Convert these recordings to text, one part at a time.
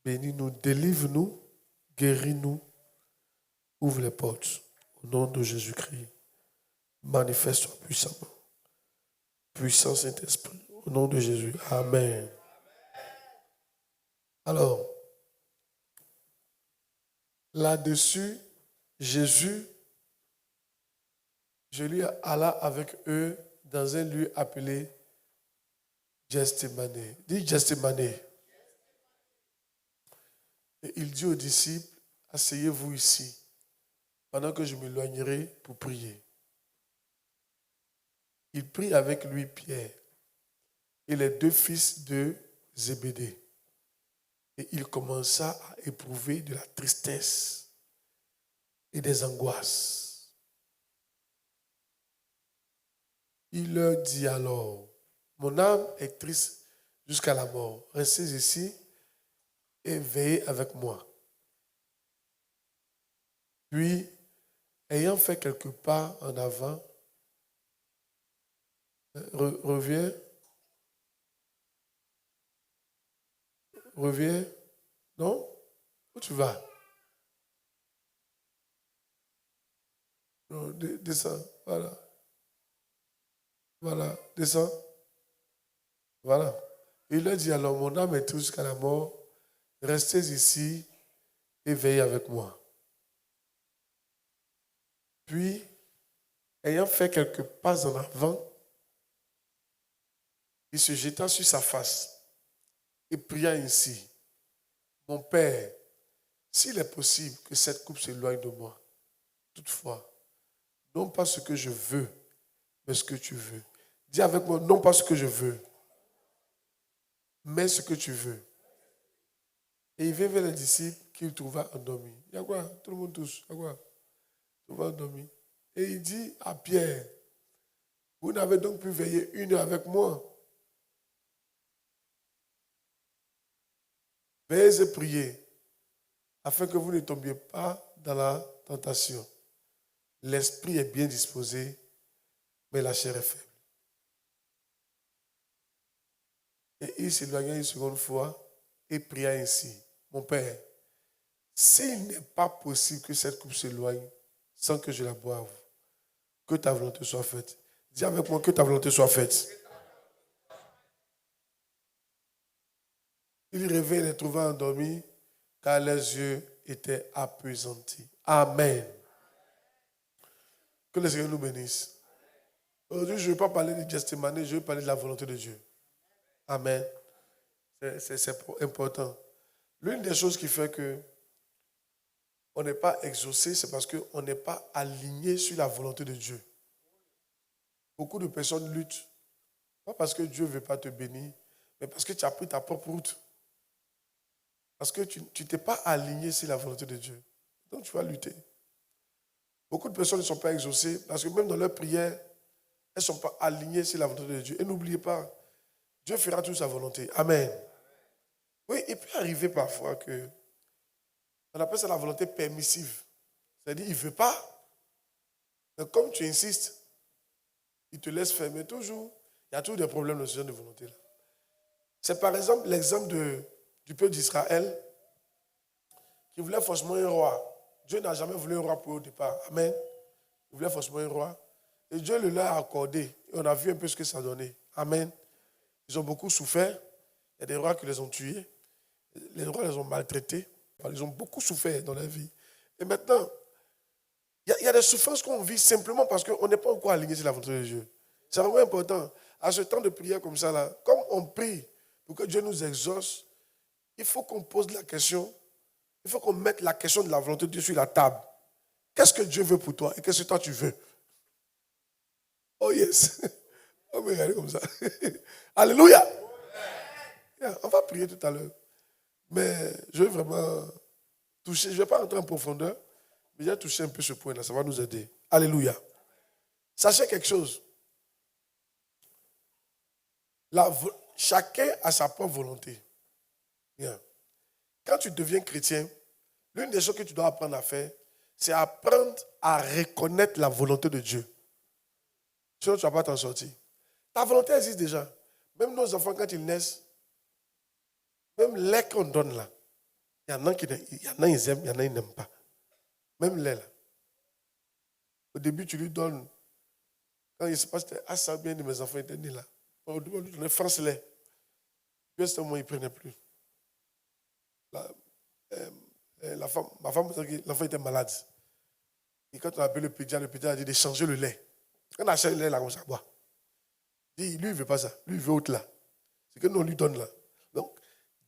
Bénis-nous, délivre-nous, guéris-nous, ouvre les portes. Au nom de Jésus-Christ, manifeste-toi puissamment. Puissant Saint-Esprit, au nom de Jésus. Amen. Alors, là-dessus, Jésus, alla avec eux dans un lieu appelé Gethsémane. Dis Gethsémane. Et il dit aux disciples, asseyez-vous ici, pendant que je m'éloignerai pour prier. Il prit avec lui Pierre et les deux fils de Zébédée. Et il commença à éprouver de la tristesse et des angoisses. Il leur dit alors, mon âme est triste jusqu'à la mort. Restez ici et veillez avec moi. Puis, ayant fait quelques pas en avant, reviens. Non? Où tu vas? Non, descends. Voilà, descends. Voilà. Il leur dit alors, mon âme est triste jusqu'à la mort. Restez ici et veillez avec moi. Puis, ayant fait quelques pas en avant, il se jeta sur sa face et pria ainsi. Mon Père, s'il est possible que cette coupe s'éloigne de moi, toutefois, non pas ce que je veux, mais ce que tu veux. Dis avec moi, non pas ce que je veux, mais ce que tu veux. Et il vint vers les disciples qu'il trouva endormis. Il y a quoi? Tout le monde touche. Il y a quoi? Tout le monde endormi. Et il dit à Pierre, vous n'avez donc pu veiller 1 heure avec moi. Veillez et priez, afin que vous ne tombiez pas dans la tentation. L'esprit est bien disposé, mais la chair est faible. Et il s'éloigna une seconde fois et pria ainsi. Mon Père, s'il n'est pas possible que cette coupe s'éloigne sans que je la boive, que ta volonté soit faite. Dis avec moi que ta volonté soit faite. Il rêvait et les trouva endormis, car leurs yeux étaient appesantis. Amen. Que le Seigneur nous bénisse. Aujourd'hui, je ne vais pas parler de Gethsémane, je vais parler de la volonté de Dieu. Amen. C'est important. L'une des choses qui fait que on n'est pas exaucé, c'est parce qu'on n'est pas aligné sur la volonté de Dieu. Beaucoup de personnes luttent, pas parce que Dieu ne veut pas te bénir, mais parce que tu as pris ta propre route. Parce que tu ne t'es pas aligné sur la volonté de Dieu. Donc tu vas lutter. Beaucoup de personnes ne sont pas exaucées parce que même dans leurs prières, elles ne sont pas alignées sur la volonté de Dieu. Et n'oubliez pas, Dieu fera toute sa volonté. Amen. Oui, il peut arriver parfois que on appelle ça la volonté permissive. C'est-à-dire, il ne veut pas. Mais comme tu insistes, il te laisse faire. Mais toujours, il y a toujours des problèmes dans ce genre de volonté-là. C'est par exemple l'exemple du peuple d'Israël qui voulait forcément un roi. Dieu n'a jamais voulu un roi pour eux au départ. Amen. Il voulait forcément un roi. Et Dieu le leur a accordé. Et on a vu un peu ce que ça a donné. Amen. Ils ont beaucoup souffert. Il y a des rois qui les ont tués. Les rois les ont maltraités. Ils ont beaucoup souffert dans leur vie. Et maintenant, il y a des souffrances qu'on vit simplement parce qu'on n'est pas encore aligné sur la volonté de Dieu. C'est vraiment important. À ce temps de prière comme ça, là, comme on prie pour que Dieu nous exauce, il faut qu'on pose la question, il faut qu'on mette la question de la volonté de Dieu sur la table. Qu'est-ce que Dieu veut pour toi et qu'est-ce que toi tu veux? Oh yes. On va regarder comme ça. Alléluia. Yeah, on va prier tout à l'heure. Mais je vais vraiment toucher, je ne vais pas rentrer en profondeur, mais je vais toucher un peu ce point-là, ça va nous aider. Alléluia. Sachez quelque chose. Chacun a sa propre volonté. Bien. Quand tu deviens chrétien, l'une des choses que tu dois apprendre à faire, c'est apprendre à reconnaître la volonté de Dieu. Sinon, tu ne vas pas t'en sortir. Ta volonté existe déjà. Même nos enfants, quand ils naissent, même lait qu'on donne là, Il y en a ils aiment, il y en a ils n'aiment pas. Même lait, là. Au début, tu lui donnes. Quand il se passe, ça bien de mes enfants étaient nés là. Au début, on lui donnait France lait. Puis à ce moment, il ne prenait plus. Ma femme, l'enfant était malade. Et quand on a appelé le pédiatre a dit de changer le lait. Quand on a changé le lait, là, on s'en boit. Lui, il ne veut pas ça. Lui, il veut autre là. C'est que nous, on lui donne là. Donc,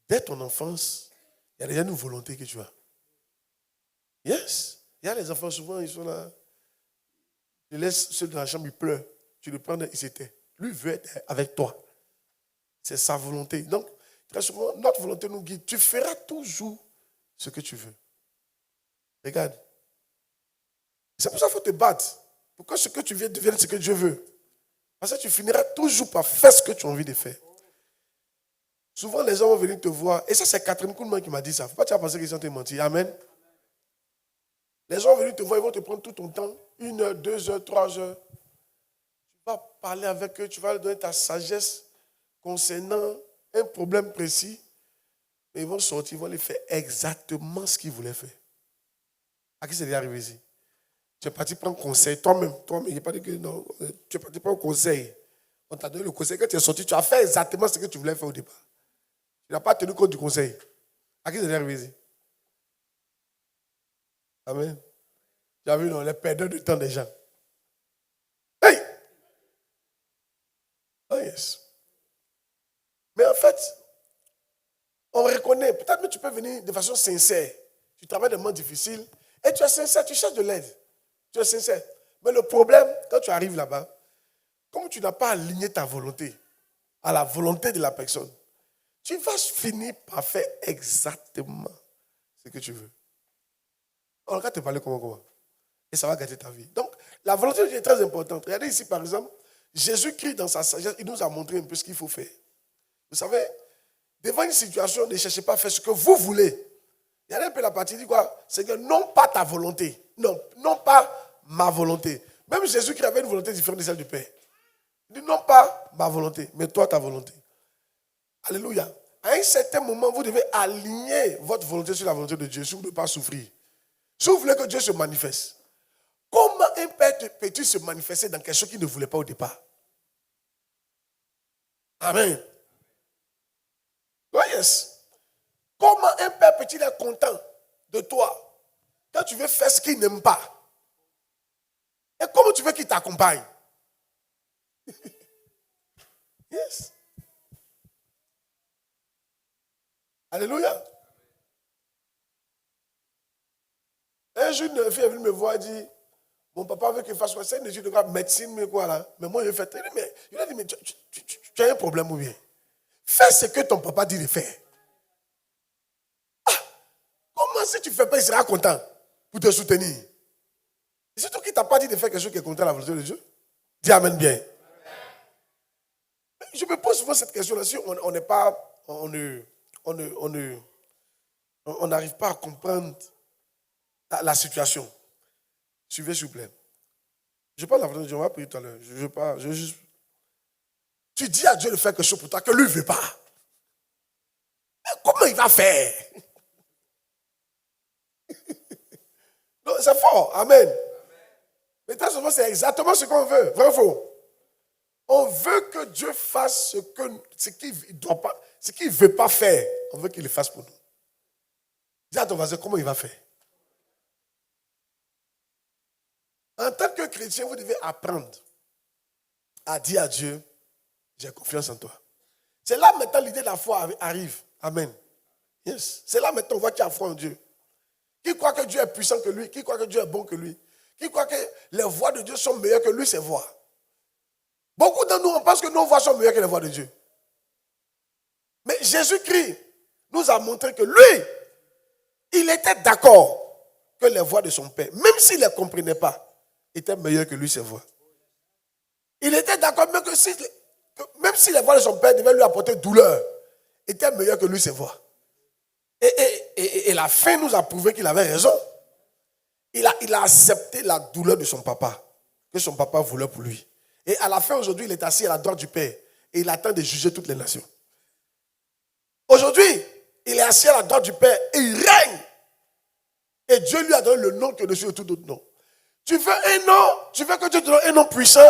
dès ton enfance, il y a déjà une volonté que tu as. Yes. Il y a les enfants, souvent, ils sont là. Tu laisses ceux dans la chambre, ils pleurent. Tu le prends, il s'était. Lui veut être avec toi. C'est sa volonté. Donc, très souvent, notre volonté nous guide. Tu feras toujours ce que tu veux. Regarde. C'est pour ça qu'il faut te battre. Pour que ce que tu veux devienne ce que Dieu veut. Parce que tu finiras toujours par faire ce que tu as envie de faire. Souvent, les gens vont venir te voir. Et ça, c'est Catherine Kuhlman qui m'a dit ça. Il ne faut pas te penser qu'ils ont te menti. Amen. Les gens vont venir te voir, ils vont te prendre tout ton temps. 1 heure, 2 heures, 3 heures. Tu vas parler avec eux, tu vas leur donner ta sagesse concernant un problème précis. Et ils vont sortir, ils vont les faire exactement ce qu'ils voulaient faire. À qui c'est déjà arrivé ici? Tu es parti prendre conseil toi-même. Toi-même, il n'y a pas dit que non. Tu es parti prendre conseil. On t'a donné le conseil. Quand tu es sorti, tu as fait exactement ce que tu voulais faire au départ. Tu n'as pas tenu compte du conseil. À qui c'est déjà arrivé ici? Amen. Tu as vu, non, les perdeurs de temps des gens. Hey! Oh yes. Mais en fait, on reconnaît. Peut-être que tu peux venir de façon sincère. Tu travailles des moments difficiles. Et tu es sincère, tu cherches de l'aide. Tu es sincère. Mais le problème, quand tu arrives là-bas, comme tu n'as pas aligné ta volonté à la volonté de la personne, tu vas finir par faire exactement ce que tu veux. On va te parler comment. Et ça va gâter ta vie. Donc, la volonté de Dieu est très importante. Regardez ici, par exemple, Jésus-Christ, dans sa sagesse, il nous a montré un peu ce qu'il faut faire. Vous savez, devant une situation, ne cherchez pas à faire ce que vous voulez. Il y a un peu la partie dit quoi? C'est que non pas ta volonté. Non pas ma volonté. Même Jésus-Christ avait une volonté différente de celle du Père. Il dit non pas ma volonté, mais toi ta volonté. Alléluia. À un certain moment, vous devez aligner votre volonté sur la volonté de Dieu, si vous ne voulez pas souffrir. Si vous voulez que Dieu se manifeste, comment un père peut-il se manifester dans quelque chose qu'il ne voulait pas au départ? Amen. Oh yes. Comment un père peut-il être content de toi quand tu veux faire ce qu'il n'aime pas? Et comment tu veux qu'il t'accompagne? Yes. Alléluia. Un jour, une fille est venue me voir et dit, mon papa veut qu'il fasse quoi? C'est une étude de médecine, mais quoi là? Mais moi, je vais faire. Il a dit, mais tu as un problème ou bien? Fais ce que ton papa dit de faire. Ah, comment si tu ne fais pas, il sera content pour te soutenir? Et surtout qu'il ne t'a pas dit de faire quelque chose qui est contre la volonté de Dieu. Dis amen bien. Je me pose souvent cette question-là. Si on n'est pas, on n'arrive pas à comprendre la situation. Suivez, s'il vous plaît. Je parle de la volonté de Dieu, on va prier tout à l'heure. Tu dis à Dieu de faire quelque chose pour toi que lui ne veut pas. Mais comment il va faire? Non, c'est fort. Amen. Mais très souvent, c'est exactement ce qu'on veut. Vrai ou faux? On veut que Dieu fasse ce qu'il ne veut pas faire. On veut qu'il le fasse pour nous. Dis à ton voisin comment il va faire. En tant que chrétien, vous devez apprendre à dire à Dieu, j'ai confiance en toi. C'est là maintenant l'idée de la foi arrive. Amen. Yes. C'est là maintenant on voit qu'il y a foi en Dieu. Qui croit que Dieu est puissant que lui? Qui croit que Dieu est bon que lui? Qui croit que les voies de Dieu sont meilleures que lui, ses voies? Beaucoup d'entre nous, on pense que nos voies sont meilleures que les voies de Dieu. Mais Jésus-Christ nous a montré que lui, il était d'accord que les voies de son Père, même s'il ne les comprenait pas, étaient meilleures que lui, ses voies. Il était d'accord même si les voies de son Père devaient lui apporter douleur, étaient meilleures que lui, ses voies. Et la fin nous a prouvé qu'il avait raison. Il a accepté la douleur de son papa, que son papa voulait pour lui. Et à la fin, aujourd'hui, il est assis à la droite du Père et il attend de juger toutes les nations. Aujourd'hui, Il est assis à la droite du Père et il règne. Et Dieu lui a donné le nom qui est au-dessus de tout autre nom. Tu veux un nom, tu veux que Dieu te donne un nom puissant,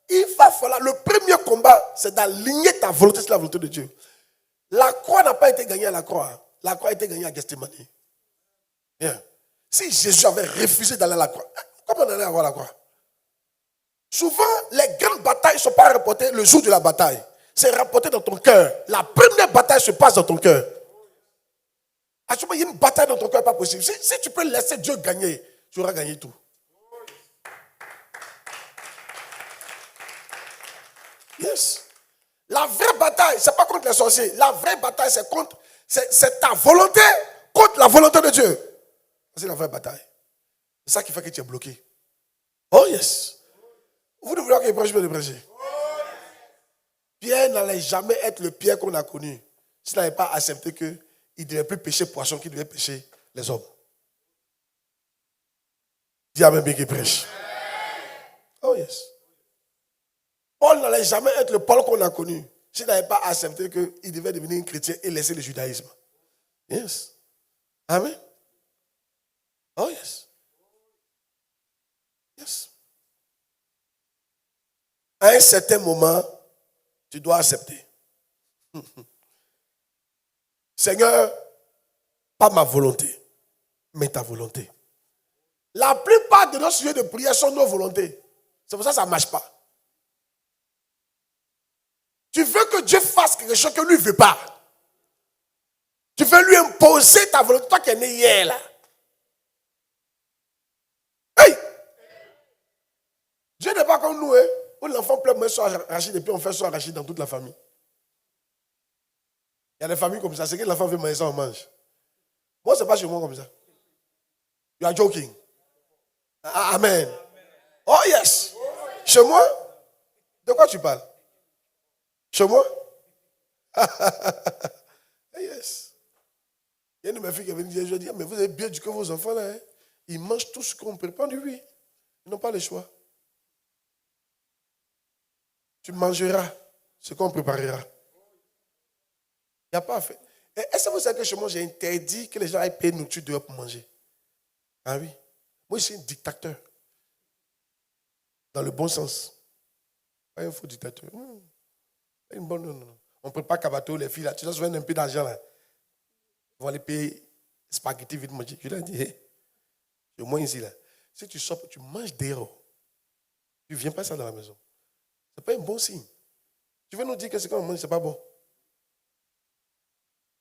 il va falloir, le premier combat, c'est d'aligner ta volonté sur la volonté de Dieu. La croix n'a pas été gagnée à la croix. La croix a été gagnée à Gethsémani. Bien. Si Jésus avait refusé d'aller à la croix, comment on allait avoir la croix? Souvent, les grandes batailles ne sont pas rapportées le jour de la bataille. C'est rapporté dans ton cœur. La première bataille se passe dans ton cœur. Actuellement, il y a une bataille dans ton cœur, pas possible. Si tu peux laisser Dieu gagner, tu auras gagné tout. Yes. La vraie bataille, ce n'est pas contre les sorciers. La vraie bataille, c'est ta volonté contre la volonté de Dieu. C'est la vraie bataille. C'est ça qui fait que tu es bloqué. Oh yes. Vous ne voulez pas qu'il prêche, je vais le prêcher. Pierre n'allait jamais être le Pierre qu'on a connu s'il n'avait pas accepté qu'il ne devait plus pécher poisson, qu'il devait pécher les hommes. Dis à même bien qu'il prêche. Oh yes. Paul n'allait jamais être le Paul qu'on a connu s'il n'avait pas accepté qu'il devait devenir un chrétien et laisser le judaïsme. Yes. Amen. Oh yes. Yes. À un certain moment, tu dois accepter. Seigneur, pas ma volonté, mais ta volonté. La plupart de nos sujets de prière sont nos volontés. C'est pour ça que ça ne marche pas. Tu veux que Dieu fasse quelque chose que lui ne veut pas. Tu veux lui imposer ta volonté. Toi qui es né hier là. Hey! Dieu n'est pas comme nous, hein? Où l'enfant pleure, mais soit arraché et puis on fait soit arraché dans toute la famille. Il y a des familles comme ça. C'est que l'enfant veut manger ça, on mange. Moi, ce n'est pas chez moi comme ça. You are joking. Amen. Oh yes. Chez moi? De quoi tu parles? Chez moi? Yes. Il y a une de mes filles qui est venue dire, je dis, mais vous avez bien éduqué vos enfants là. Hein? Ils mangent tout ce qu'on prépare du oui. Ils n'ont pas le choix. Tu mangeras ce qu'on préparera. Il n'y a pas à faire. Est-ce que vous savez que chez moi, j'ai interdit que les gens aillent payer nourriture dehors pour manger? Ah oui. Moi, je suis un dictateur. Dans le bon sens. Pas un faux dictateur. Une bonne, non. On ne prépare qu'à bateau, les filles là. Tu dois se faire un peu d'argent là. Ils vont aller payer spaghetti vite manger. Je leur dis, hey, au moins ici là. Si tu sors, tu manges dehors. Tu ne viens pas ça dans la maison. Ce n'est pas un bon signe. Tu veux nous dire que ce qu'on mange, ce n'est pas bon.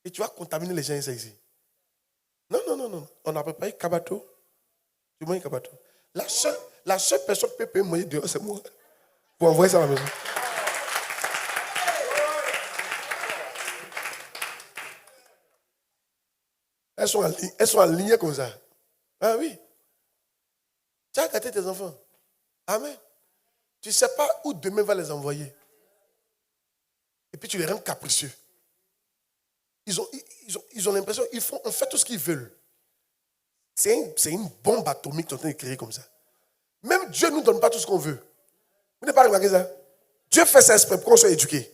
Et tu vas contaminer les gens ici. Non. On n'a préparé kabato. Tu manges kabato. La seule personne qui peut payer manger dehors, c'est moi. Pour envoyer ça à la maison. Elles sont alignées comme ça. Ah oui. Tu as gâté tes enfants. Amen. Tu ne sais pas où demain va les envoyer. Et puis tu les rends capricieux. Ils ont l'impression qu'ils font, on fait tout ce qu'ils veulent. C'est une bombe atomique qu'ils sont en train de créer comme ça. Même Dieu ne nous donne pas tout ce qu'on veut. Vous n'avez pas remarqué ça? Dieu fait ça exprès pour qu'on soit éduqués.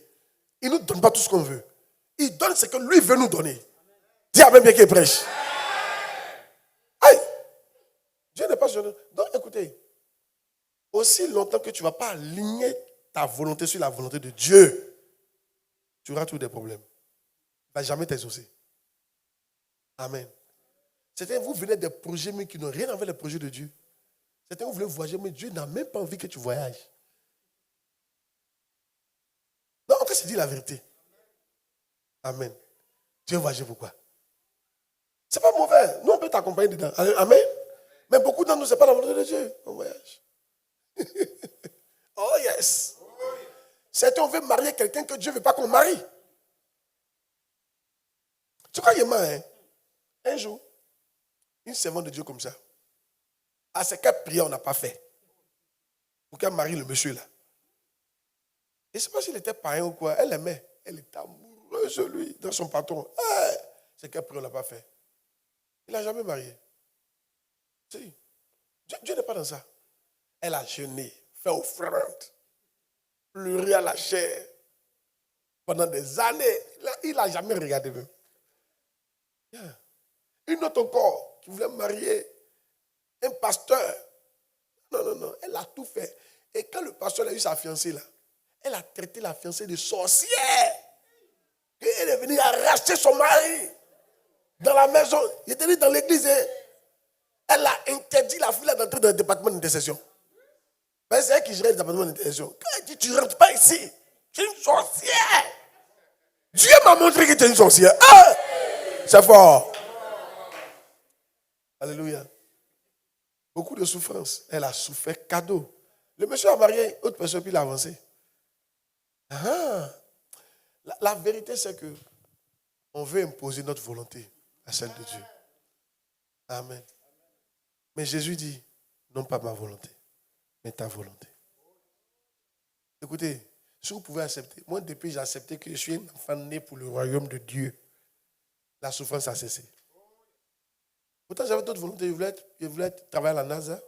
Il ne nous donne pas tout ce qu'on veut. Il donne ce que lui veut nous donner. Dis à même bien qu'il prêche. Aïe! Dieu n'est pas jeune. Donc écoutez, aussi longtemps que tu ne vas pas aligner ta volonté sur la volonté de Dieu, tu auras tous des problèmes. Il ne va jamais t'exaucer. Amen. Certains, vous venez des projets mais qui n'ont rien à voir avec les projets de Dieu. Certains, vous voulez voyager, mais Dieu n'a même pas envie que tu voyages. Non, en fait, c'est dit la vérité. Amen. Tu veux voyager pourquoi? C'est pas mauvais. Nous, on peut t'accompagner dedans. Amen. Mais beaucoup d'entre nous, ce n'est pas la volonté de Dieu. On voyage. Oh yes. Certains, on veut marier quelqu'un que Dieu ne veut pas qu'on marie. Tu crois qu'il est marrant, hein? Un jour, une servante de Dieu comme ça, à ce qu'elle prière, on n'a pas fait. Pour qu'elle marie le monsieur là. Et je ne sais pas s'il était païen ou quoi. Elle aimait. Elle était amoureuse de lui, dans son patron. C'est qu'elle prière, on n'a pas fait. Il n'a jamais marié. Si. Dieu n'est pas dans ça. Elle a jeûné, fait offrande, pleuré à la chair pendant des années. Il n'a jamais regardé même. Yeah. Une autre encore qui voulait marier un pasteur. Non. Elle a tout fait. Et quand le pasteur a eu sa fiancée là, elle a traité la fiancée de sorcière. Elle est venue arracher son mari dans la maison. Il était dans l'église. Elle a interdit la fille d'entrer dans le département d'intercession. C'est elle qui gérait le département d'intercession. Quand elle dit, tu ne rentres pas ici. Tu es une sorcière. Dieu m'a montré que tu es une sorcière. Ah! C'est fort. Alléluia. Beaucoup de souffrance. Elle a souffert cadeau. Le monsieur a marié autre personne puis il a avancé. La vérité, c'est que on veut imposer notre volonté à celle de Dieu. Amen. Mais Jésus dit, non pas ma volonté, mais ta volonté. Écoutez, si vous pouvez accepter, moi depuis j'ai accepté que je suis un enfant né pour le royaume de Dieu, la souffrance a cessé. Pourtant j'avais d'autres volontés, je voulais travailler à la NASA,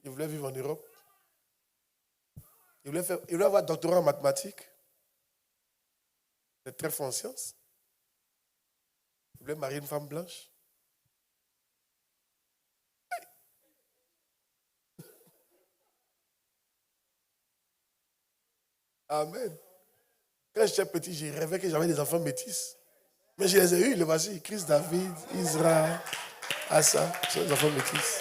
je voulais vivre en Europe, je voulais avoir un doctorat en mathématiques, j'étais très fort en sciences, je voulais marier une femme blanche. Amen. Quand j'étais petit, j'ai rêvé que j'avais des enfants métis. Mais je les ai eus, les voici. Chris, David, Israël, Asa, ce sont des enfants métis.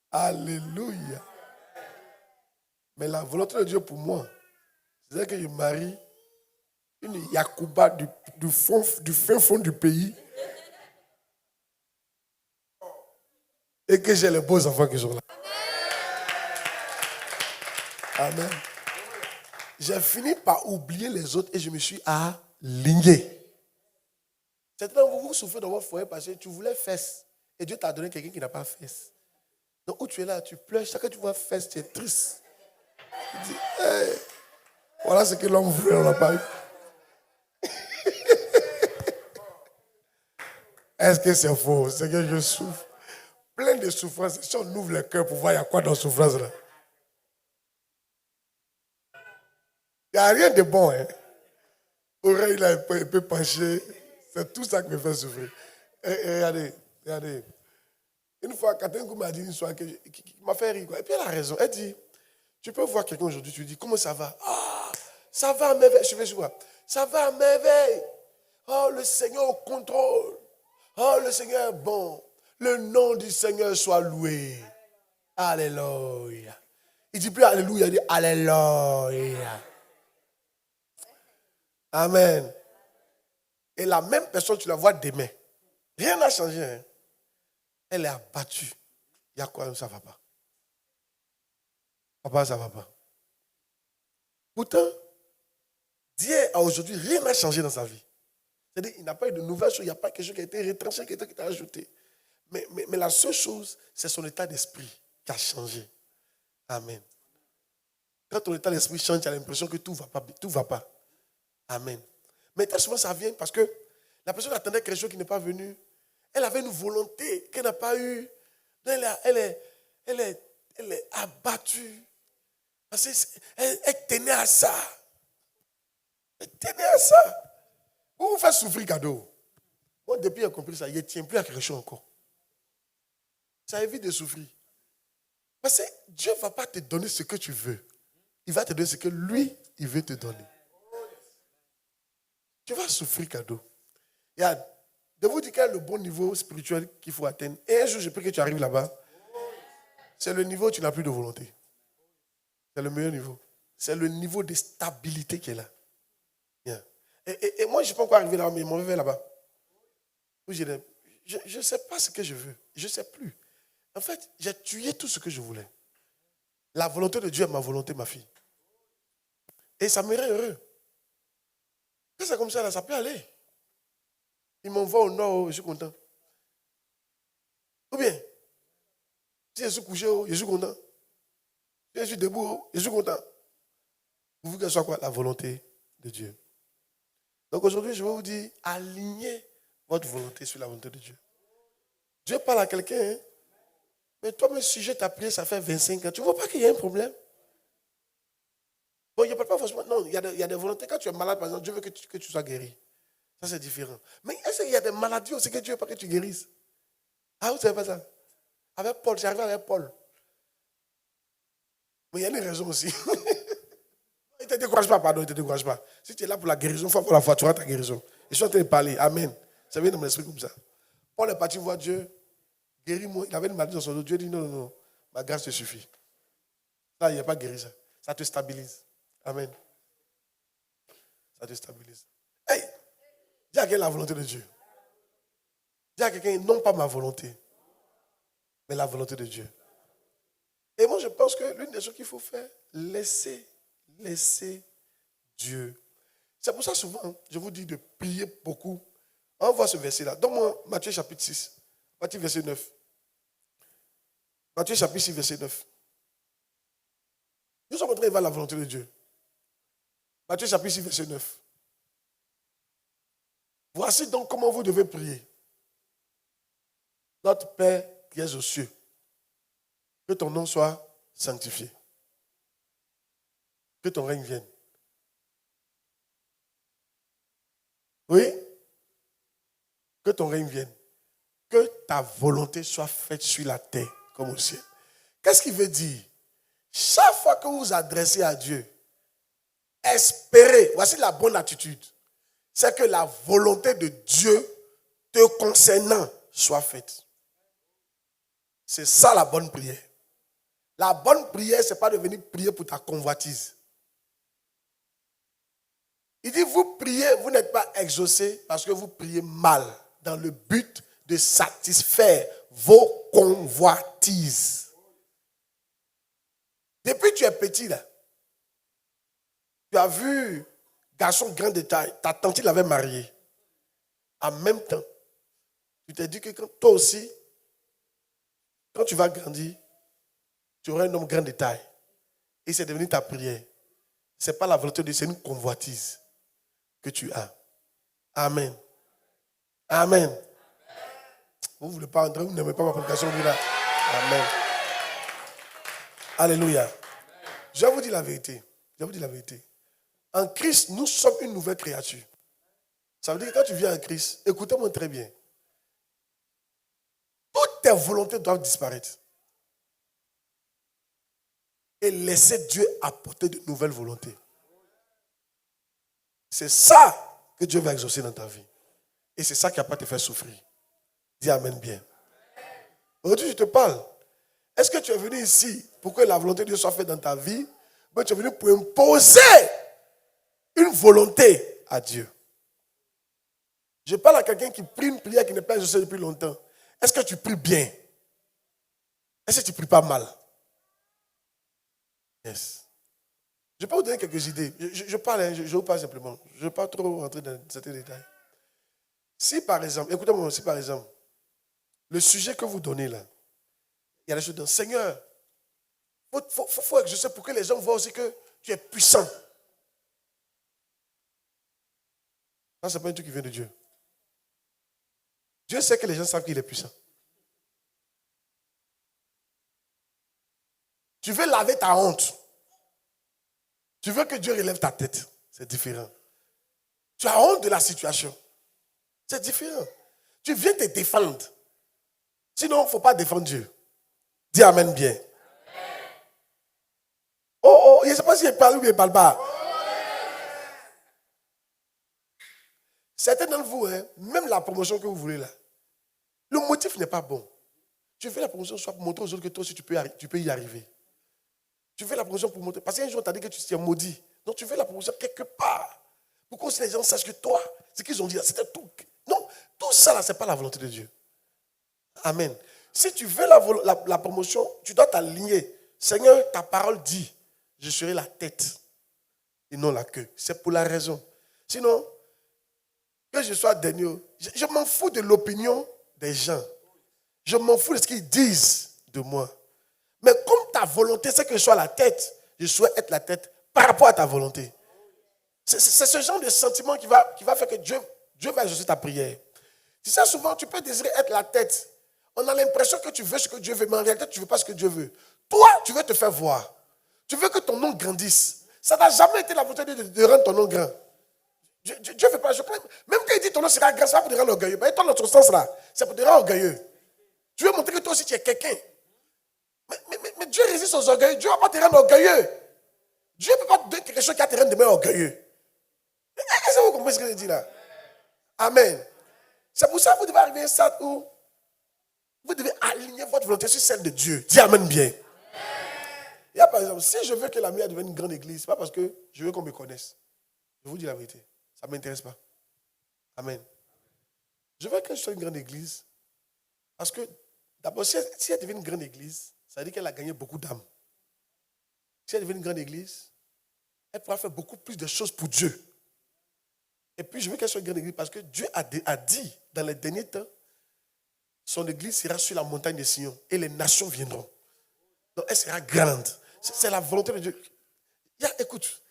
Alléluia. Mais la volonté de Dieu pour moi, c'est que je marie une Yacouba du fin fond du pays et que j'ai les beaux enfants qui sont là. Amen. J'ai fini par oublier les autres et je me suis aligné. Certains d'entre vous souffrez dans votre foyer parce que tu voulais fesses et Dieu t'a donné quelqu'un qui n'a pas fesses. Donc où tu es là, tu pleures, chaque fois que tu vois fesses, tu es triste. Tu dis, hey, voilà ce que l'homme voulait, on n'a pas eu. Est-ce que c'est faux? C'est que je souffre. Plein de souffrances. Si on ouvre le cœur pour voir il y a quoi dans la souffrance là. Il n'y a rien de bon. Hein? Oreille là, un peu penchée. C'est tout ça qui me fait souffrir. Et regardez. Une fois, Catherine m'a dit une soirée qui m'a fait rire. Quoi. Et puis elle a raison. Elle dit, tu peux voir quelqu'un aujourd'hui, tu lui dis, comment ça va? Ah, ça va à merveille. Je vais voir. Ça va à merveille. Oh, le Seigneur au contrôle. Oh, le Seigneur est bon. Le nom du Seigneur soit loué. Alléluia. Il dit plus Alléluia, il dit Alléluia. Amen. Et la même personne, tu la vois demain. Rien n'a changé. Hein? Elle est abattue. Il y a quoi? Ça ne va pas. Papa, ça ne va pas. Pourtant, Dieu a aujourd'hui, rien n'a changé dans sa vie. C'est-à-dire qu'il n'a pas eu de nouvelles choses, il n'y a pas quelque chose qui a été retranché, quelque chose qui a été ajouté. Mais la seule chose, c'est son état d'esprit qui a changé. Amen. Quand ton état d'esprit change, tu as l'impression que tout ne va pas. Amen. Mais très souvent, ça vient parce que la personne attendait quelque chose qui n'est pas venu. Elle avait une volonté qu'elle n'a pas eue. Elle est abattue. Parce qu'elle tenait à ça. Elle tenait à ça. Vous vous faites souffrir, cadeau. Moi, depuis j'ai compris ça, il ne tient plus à quelque chose encore. Ça évite de souffrir. Parce que Dieu ne va pas te donner ce que tu veux. Il va te donner ce que lui, il veut te donner. Tu vas souffrir, cadeau. Regarde, de vous dire quel est le bon niveau spirituel qu'il faut atteindre. Et un jour, je prie que tu arrives là-bas. C'est le niveau où tu n'as plus de volonté. C'est le meilleur niveau. C'est le niveau de stabilité qui est là. Bien. Et moi, je ne suis pas encore arrivé là, mais ils m'ont fait là-bas. Je ne sais pas ce que je veux. Je ne sais plus. En fait, j'ai tué tout ce que je voulais. La volonté de Dieu est ma volonté, ma fille. Et ça me rend heureux. Quand c'est comme ça, là, ça peut aller. Ils m'envoient au nord, je suis content. Ou bien, si je suis couché, je suis content. Si je suis debout, je suis content. Vous voulez que ce soit quoi? La volonté de Dieu. Donc aujourd'hui, je vais vous dire, alignez votre volonté sur la volonté de Dieu. Dieu parle à quelqu'un, hein? Mais toi, même sujet, ta prière, ça fait 25 ans. Tu ne vois pas qu'il y a un problème? Bon, il ne parle pas forcément. Non, il y a des volontés. Quand tu es malade, par exemple, Dieu veut que tu sois guéri. Ça, c'est différent. Mais est-ce qu'il y a des maladies aussi que Dieu veut pas que tu guérisses? Ah, vous ne savez pas ça? Avec Paul, j'ai arrivé avec Paul. Mais il y a une raison aussi. Il ne te décourage pas, pardon, il ne te décourage pas. Si tu es là pour la guérison, il faut avoir la foi, tu auras ta guérison. Et je suis en train de parler. Amen. Ça vient dans mon esprit comme ça. Paul est parti voir Dieu. Guéris-moi. Il avait une maladie dans son dos. Dieu dit non, non, non. Ma grâce te suffit. Là, il n'y a pas guéri ça. Ça te stabilise. Amen. Ça te stabilise. Hey, dis à quelqu'un la volonté de Dieu. Dis à quelqu'un, non pas ma volonté, mais la volonté de Dieu. Et moi, je pense que l'une des choses qu'il faut faire, laisser Dieu. C'est pour ça souvent, je vous dis de prier beaucoup. On voit ce verset-là. Donne-moi Matthieu chapitre 6. Matthieu verset 9. Matthieu chapitre 6, verset 9. Nous sommes en train de voir la volonté de Dieu. Matthieu chapitre 6, verset 9. Voici donc comment vous devez prier. Notre Père qui es aux cieux, que ton nom soit sanctifié. Que ton règne vienne. Oui? Que ton règne vienne. Que ta volonté soit faite sur la terre comme au ciel. Qu'est-ce qu'il veut dire? Chaque fois que vous vous adressez à Dieu, espérez, voici la bonne attitude, c'est que la volonté de Dieu te concernant soit faite. C'est ça la bonne prière. La bonne prière, ce n'est pas de venir prier pour ta convoitise. Il dit, vous priez, vous n'êtes pas exaucé parce que vous priez mal, dans le but de satisfaire vos convoitises. Depuis que tu es petit, là, tu as vu garçon grand détail, ta tante l'avait marié. En même temps, tu t'es dit que toi aussi, quand tu vas grandir, tu auras un homme grand détail. Et c'est devenu ta prière. Ce n'est pas la volonté de Dieu, c'est une convoitise que tu as. Amen. Amen. Vous ne voulez pas entrer, vous n'aimez pas ma prédication, vous là. Amen. Alléluia. Je vais vous dire la vérité. Je vais vous dire la vérité. En Christ, nous sommes une nouvelle créature. Ça veut dire que quand tu viens en Christ, écoutez-moi très bien. Toutes tes volontés doivent disparaître. Et laisser Dieu apporter de nouvelles volontés. C'est ça que Dieu va exaucer dans ta vie. Et c'est ça qui n'a pas te fait souffrir. Dis Amen bien. Aujourd'hui, je te parle. Est-ce que tu es venu ici pour que la volonté de Dieu soit faite dans ta vie? Mais tu es venu pour imposer une volonté à Dieu. Je parle à quelqu'un qui prie une prière qui n'est pas exaucée depuis longtemps. Est-ce que tu pries bien? Est-ce que tu ne pries pas mal? Yes. Je peux vous donner quelques idées. Je parle, je vous parle simplement. Je ne veux pas trop rentrer dans certains détails. Si par exemple, écoutez-moi, si par exemple, le sujet que vous donnez là, il y a des choses dans Seigneur, faut exaucer pour que les gens voient aussi que tu es puissant. Ça, ce n'est pas un truc qui vient de Dieu. Dieu sait que les gens savent qu'il est puissant. Tu veux laver ta honte. Tu veux que Dieu relève ta tête. C'est différent. Tu as honte de la situation. C'est différent. Tu viens te défendre. Sinon, il ne faut pas défendre Dieu. Dis Amen bien. Oh, je ne sais pas si il parle ou il ne parle pas. Certains d'entre vous, même la promotion que vous voulez là, le motif n'est pas bon. Tu veux la promotion soit pour montrer aux autres que toi aussi tu peux y arriver. Tu veux la promotion pour montrer. Parce qu'un jour on t'a dit que tu es maudit. Donc tu veux la promotion quelque part. Pour que aussi les gens sachent que toi, ce qu'ils ont dit là, c'était tout. Non, tout ça là, ce n'est pas la volonté de Dieu. Amen. Si tu veux la promotion, tu dois t'aligner. Seigneur, ta parole dit, je serai la tête et non la queue. C'est pour la raison. Sinon, que je sois dernier, je m'en fous de l'opinion des gens. Je m'en fous de ce qu'ils disent de moi. Mais comme ta volonté, c'est que je sois la tête, je souhaite être la tête par rapport à ta volonté. C'est ce genre de sentiment qui va faire que Dieu va exaucer ta prière. Tu sais, souvent, tu peux désirer être la tête. On a l'impression que tu veux ce que Dieu veut, mais en réalité, tu ne veux pas ce que Dieu veut. Toi, tu veux te faire voir. Tu veux que ton nom grandisse. Ça n'a jamais été la volonté de rendre ton nom grand. Dieu ne fait pas. Même quand il dit ton nom sera grand, c'est pas pour te rendre orgueilleux. Mais toi, dans ton sens là, c'est pour te rendre orgueilleux. Tu veux montrer que toi aussi tu es quelqu'un. Mais Dieu résiste aux orgueilleux. Dieu ne va pas te rendre orgueilleux. Dieu ne peut pas te donner quelque chose qui va te rendre demain orgueilleux. Est-ce que vous comprenez ce que je dis là? Amen. C'est pour ça que vous devez arriver à un stade où vous devez aligner votre volonté sur celle de Dieu. Dis amen bien. Il y a par exemple, si je veux que la mienne devienne une grande église, ce n'est pas parce que je veux qu'on me connaisse. Je vous dis la vérité. Ça ne m'intéresse pas. Amen. Je veux que je sois une grande église parce que d'abord, si elle devient une grande église, ça veut dire qu'elle a gagné beaucoup d'âmes. Si elle devient une grande église, elle pourra faire beaucoup plus de choses pour Dieu. Et puis, je veux qu'elle soit une grande église parce que Dieu a dit dans les derniers temps, son église sera sur la montagne de Sion et les nations viendront. Donc, elle sera grande. C'est la volonté de Dieu. Écoute,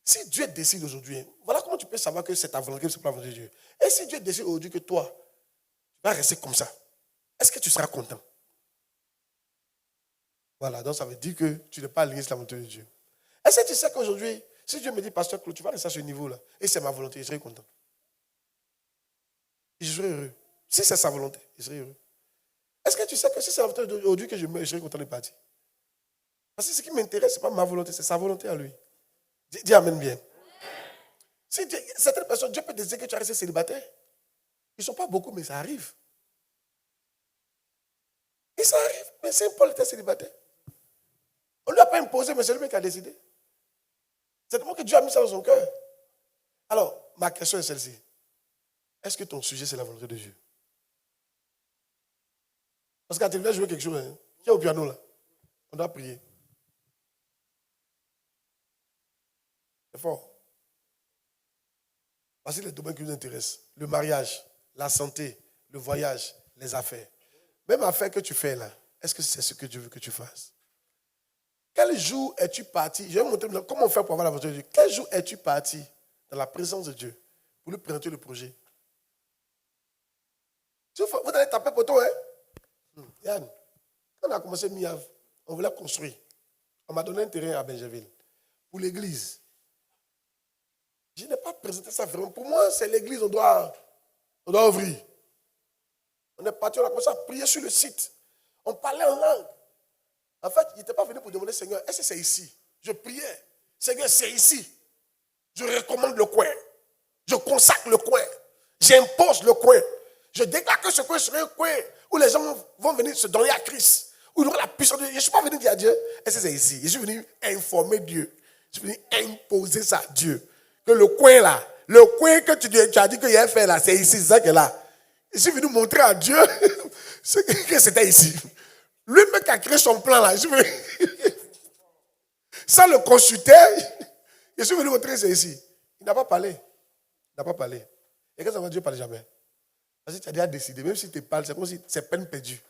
si Dieu décide aujourd'hui, voilà comment tu peux savoir que c'est ta volonté, c'est pas la volonté de Dieu. Et si Dieu décide aujourd'hui que toi, tu vas rester comme ça, est-ce que tu seras content? Voilà, donc ça veut dire que tu n'es pas aligné sur la volonté de Dieu. Est-ce que tu sais qu'aujourd'hui, si Dieu me dit, Pasteur Claude, tu vas rester à ce niveau-là, et c'est ma volonté, je serai content. Je serai heureux. Si c'est sa volonté, je serai heureux. Est-ce que tu sais que si c'est la volonté d'aujourd'hui que je meurs, je serai content de partir? Parce que ce qui m'intéresse, ce n'est pas ma volonté, c'est sa volonté à lui. Dis amen bien. Si certaines personnes, Dieu peut décider que tu as resté célibataire. Ils ne sont pas beaucoup, mais ça arrive. Et ça arrive. Mais Saint Paul était célibataire. On ne lui a pas imposé, mais c'est lui qui a décidé. C'est tellement que Dieu a mis ça dans son cœur. Alors, ma question est celle-ci. Est-ce que ton sujet, c'est la volonté de Dieu? Parce que quand tu viens jouer quelque chose, hein, qui est au piano là? On doit prier. C'est fort. Voici les domaines qui nous intéressent. Le mariage, la santé, le voyage, les affaires. Même affaire que tu fais là, est-ce que c'est ce que Dieu veut que tu fasses? Quel jour es-tu parti? Je vais vous montrer comment on fait pour avoir la volonté de Dieu. Quel jour es-tu parti dans la présence de Dieu pour lui présenter le projet? Vous allez taper poteau, hein? Yann, quand on a commencé Miav, on voulait construire. On m'a donné un terrain à Benjaville pour l'église. Je n'ai pas présenté ça vraiment. Pour moi, c'est l'église, on doit ouvrir. On est parti, on a commencé à prier sur le site. On parlait en langue. En fait, il n'était pas venu pour demander, Seigneur, est-ce que c'est ici? Je priais. Seigneur, c'est ici. Je recommande le coin. Je consacre le coin. J'impose le coin. Je déclare que ce coin serait un coin où les gens vont venir se donner à Christ. Où il y aura la puissance de Dieu. Je ne suis pas venu dire à Dieu, est-ce que c'est ici? Je suis venu informer Dieu. Je suis venu imposer ça à Dieu. Que le coin là, le coin que tu as dit qu'il y a fait là, c'est ici, c'est ça qui est là. Je suis venu montrer à Dieu que c'était ici. Lui-même qui a créé son plan là, sans le consulter, je suis venu montrer que c'est ici. Il n'a pas parlé. Il n'a pas parlé. Et quand ça va, Dieu ne parle jamais. Parce que tu as déjà décidé, même si tu parles, c'est comme si c'est peine perdue.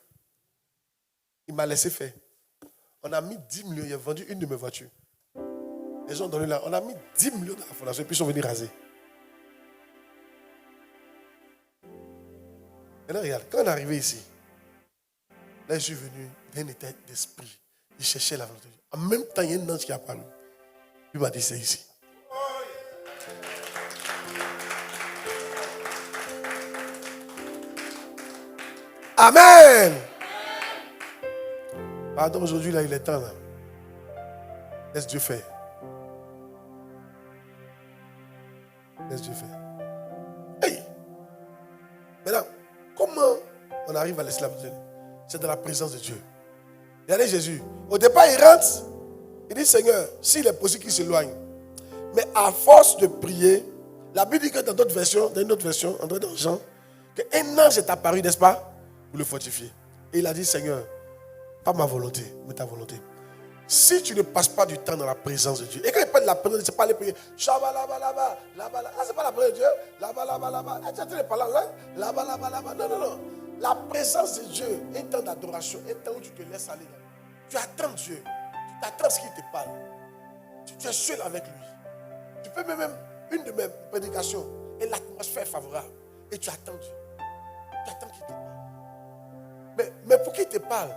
Il m'a laissé faire. On a mis 10 millions, il a vendu une de mes voitures. Les gens ont donné là, on a mis 10 millions dans la fondation et puis ils sont venus raser. Et là, regarde, quand on est arrivé ici, là, je suis venu d'un état d'esprit. Je cherchais la volonté de Dieu. En même temps, il y a un ange qui est apparu. Il m'a dit, c'est ici. Amen. Pardon, aujourd'hui, là, il est temps. Là. Laisse Dieu faire. Laisse Dieu faire. Hey! Maintenant, comment on arrive à l'esclavage? C'est dans la présence de Dieu. Regardez Jésus. Au départ, il rentre. Il dit, Seigneur, s'il est possible qu'il s'éloigne. Mais à force de prier, la Bible dit que dans d'autres versions, dans une autre version, en d'autres Jean, qu'un ange est apparu, n'est-ce pas, pour le fortifier. Et il a dit, Seigneur, pas ma volonté, mais ta volonté. Si tu ne passes pas du temps dans la présence de Dieu, et quand il parle de la présence de Dieu, c'est pas les prier, Shabalaba, là-bas, c'est pas la présence de Dieu, là-bas, tu es en train de parler en langue, là-bas, non. La présence de Dieu, un temps d'adoration, un temps où tu te laisses aller. Là. Tu attends Dieu, tu t'attends à ce qu'il te parle. Tu es seul avec lui. Tu peux même, une de mes prédications, et l'atmosphère est favorable, et tu attends Dieu. Tu attends qu'il te parle. Mais pour qu'il te parle,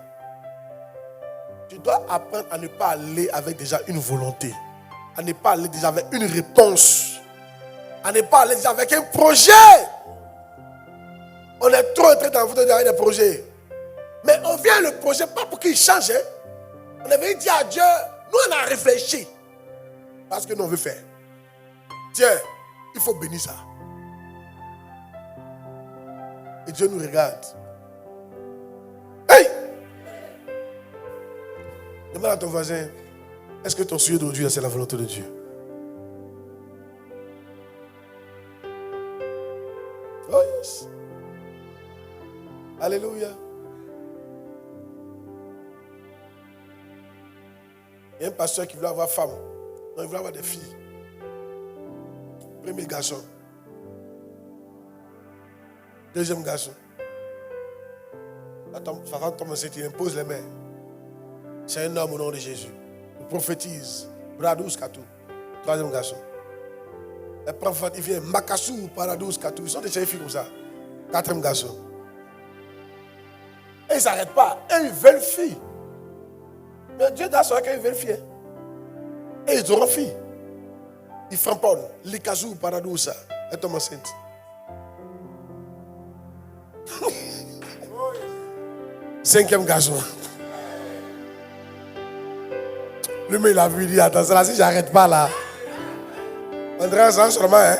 tu dois apprendre à ne pas aller avec déjà une volonté. à ne pas aller déjà avec une réponse, à ne pas aller déjà avec un projet. On est trop en train d'envoyer des projets. Mais on vient le projet pas pour qu'il change. On avait dit à Dieu, nous on a réfléchi. Parce que nous on veut faire. Tiens, il faut bénir ça. Et Dieu nous regarde. Hey! Demande à ton voisin, est-ce que ton sujet d'aujourd'hui, c'est la volonté de Dieu? Oh yes. Alléluia. Il y a un pasteur qui voulait avoir femme. Non, il voulait avoir des filles. Premier garçon. Deuxième garçon. Attends, sa femme tombe enceinte, il impose les mains. C'est un homme au nom de Jésus. Il prophétise. Bradous Katou. Troisième garçon. Elle prend femme, il vient. Makassou, Paradous Katou. Ils sont des filles comme ça. Quatrième garçon. Et ils ne s'arrêtent pas. Et ils veulent fille. Mais Dieu dans son cœur, ils veulent fille. Et ils auront fille. Ils frapponnent. Likazou, Paradousa. Elle tombe enceinte. Cinquième garçon. Lui, mais il a vu, il dit, attends, là, si j'arrête pas là. On dirait ça seulement, hein.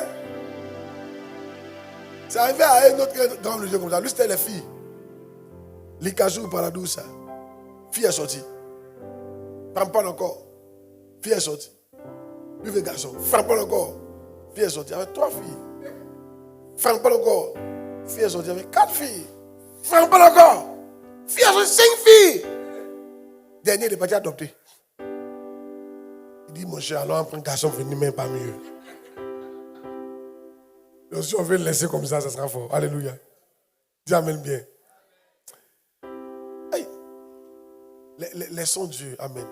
C'est arrivé à un autre grand religieux comme ça. Lui, c'était les filles. Likazou, Paradousa. Fille est sortie. Frapponnent encore. Fille est sortie. Lui, le garçon. Frapponnent encore. Fille est sortie. Il y avait 3 filles. Frapponnent encore. Fille est sortie. Il y avait 4 filles. Frapponnent encore. Fille est sortie. 5 filles. Dernier, il est parti adopter. Il dit, mon cher, alors on prend un garçon pour venir même parmi eux. Donc, si on veut le laisser comme ça sera fort. Alléluia. Dis amen bien. Hey. Laissons Dieu, amen,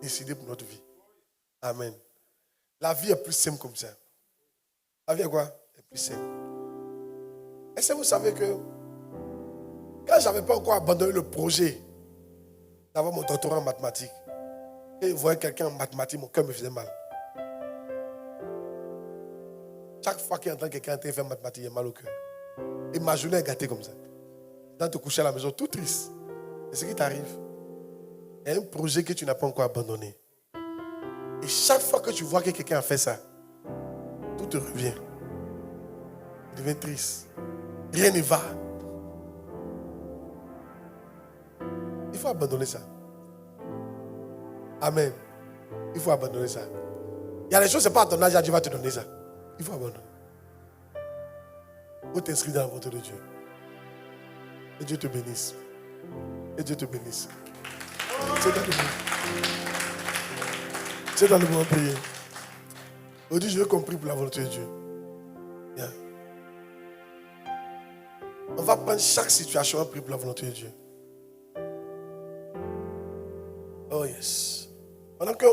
décider pour notre vie. Amen. La vie est plus simple comme ça. La vie est quoi? Est plus simple. Est-ce que vous savez que quand je n'avais pas encore abandonné le projet d'avoir mon doctorat en mathématiques, et je voyais quelqu'un en mathématiques, mon cœur me faisait mal. Chaque fois qu'il entend quelqu'un en train de faire mathématiques, il a mal au cœur. Et ma journée est gâtée comme ça. Dans te coucher à la maison, tout triste. Et ce qui t'arrive, il y a un projet que tu n'as pas encore abandonné. Et chaque fois que tu vois que quelqu'un a fait ça, tout te revient. Tu deviens triste. Rien ne va. Il faut abandonner ça. Amen. Il faut abandonner ça. Il y a des choses, ce n'est pas à ton âge, Dieu va te donner ça. Il faut abandonner. Il faut t'inscrire dans la volonté de Dieu. Et Dieu te bénisse. Et Dieu te bénisse. C'est dans le moment de prier. Aujourd'hui, je veux qu'on prie pour la volonté de Dieu. Bien. On va prendre chaque situation et prier pour la volonté de Dieu. Oh yes. Pendant qu'on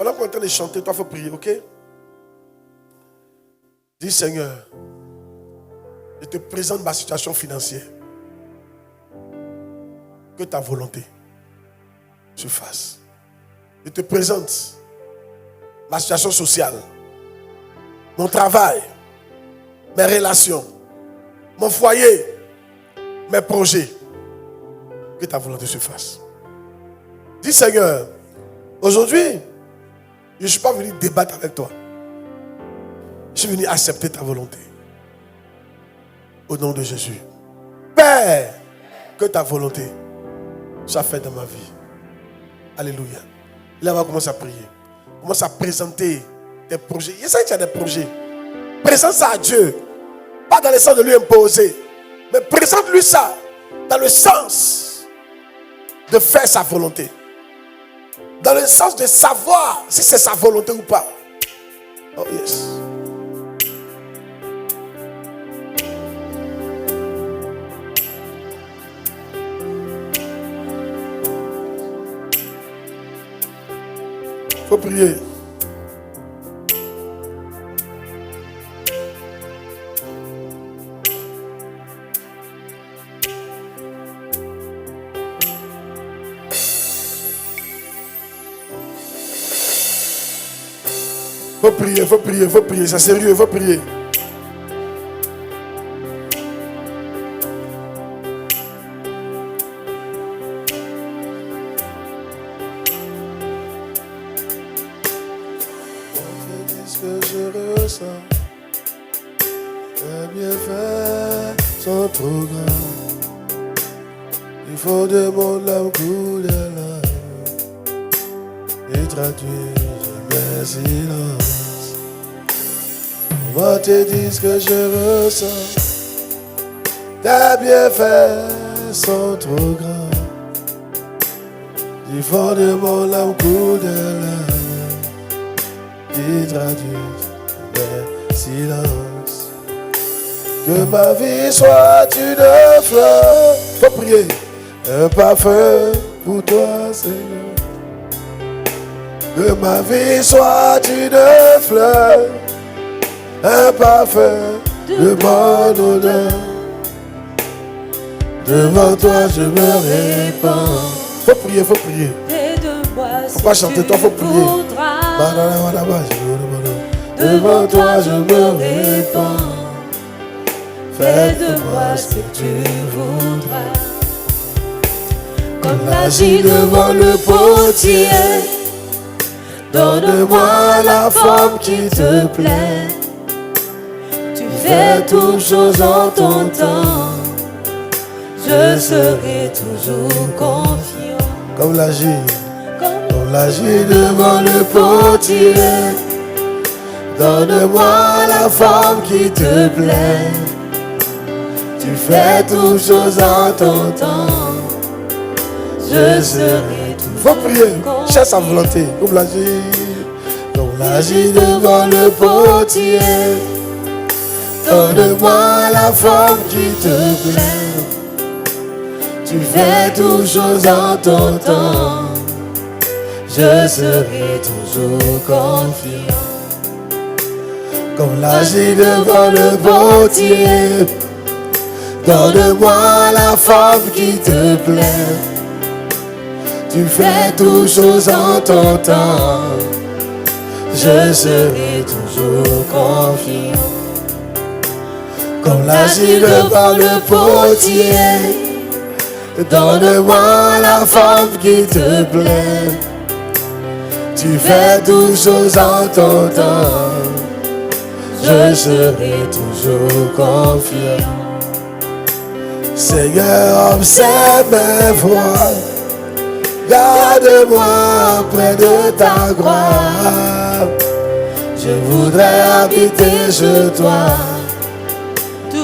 est en train de chanter, toi, il faut prier, ok? Dis Seigneur, je te présente ma situation financière. Que ta volonté se fasse. Je te présente ma situation sociale, mon travail, mes relations, mon foyer, mes projets. Que ta volonté se fasse. Dis Seigneur, aujourd'hui, je ne suis pas venu débattre avec toi. Je suis venu accepter ta volonté. Au nom de Jésus. Père, que ta volonté soit faite dans ma vie. Alléluia. Là, on va commencer à prier. Commence à présenter des projets. Il y a des projets. Présente ça à Dieu. Pas dans le sens de lui imposer. Mais présente-lui ça dans le sens de faire sa volonté. Dans le sens de savoir si c'est sa volonté ou pas. Oh yes. Il faut prier. Faut prier, faut prier, faut prier. C'est sérieux, faut prier. Que je ressens, les bienfaits sont trop grands. Il faut de mon âme couler là et traduire mes silences. Moi te dis que je ressens, tes bienfaits sont trop grands. Il faut de mon âme couler là et traduire mes silences. Que ma vie soit une fleur. Faut prier. Un parfum pour toi, Seigneur. Que ma vie soit une fleur. Un parfum de bonne odeur. Devant toi je me répands. Faut prier, faut prier. Faut pas chanter, toi faut prier. Devant toi je me répands. Fais de moi ce que tu voudras. Comme l'agit devant le potier. Donne-moi la forme qui te plaît. Tu fais toutes choses en ton temps. Je serai toujours confiant. Comme l'agit devant le potier. Donne-moi la forme qui te plaît. Tu fais toutes choses en ton temps. Je serai toujours. Faut prier, cherche sa volonté. Comme l'agit devant le potier. Donne-moi la forme qui te plaît. Tu fais toutes choses en ton temps. Je serai toujours confiant. Comme l'agit devant le potier. Donne-moi la forme qui te plaît. Tu fais toutes choses en ton temps. Je serai toujours confiant. Comme l'agit devant le potier. Donne-moi la forme qui te plaît. Tu fais toutes choses en ton temps. Je serai toujours confiant. Seigneur, observe mes voies. Garde-moi près de ta gloire. Je voudrais habiter chez toi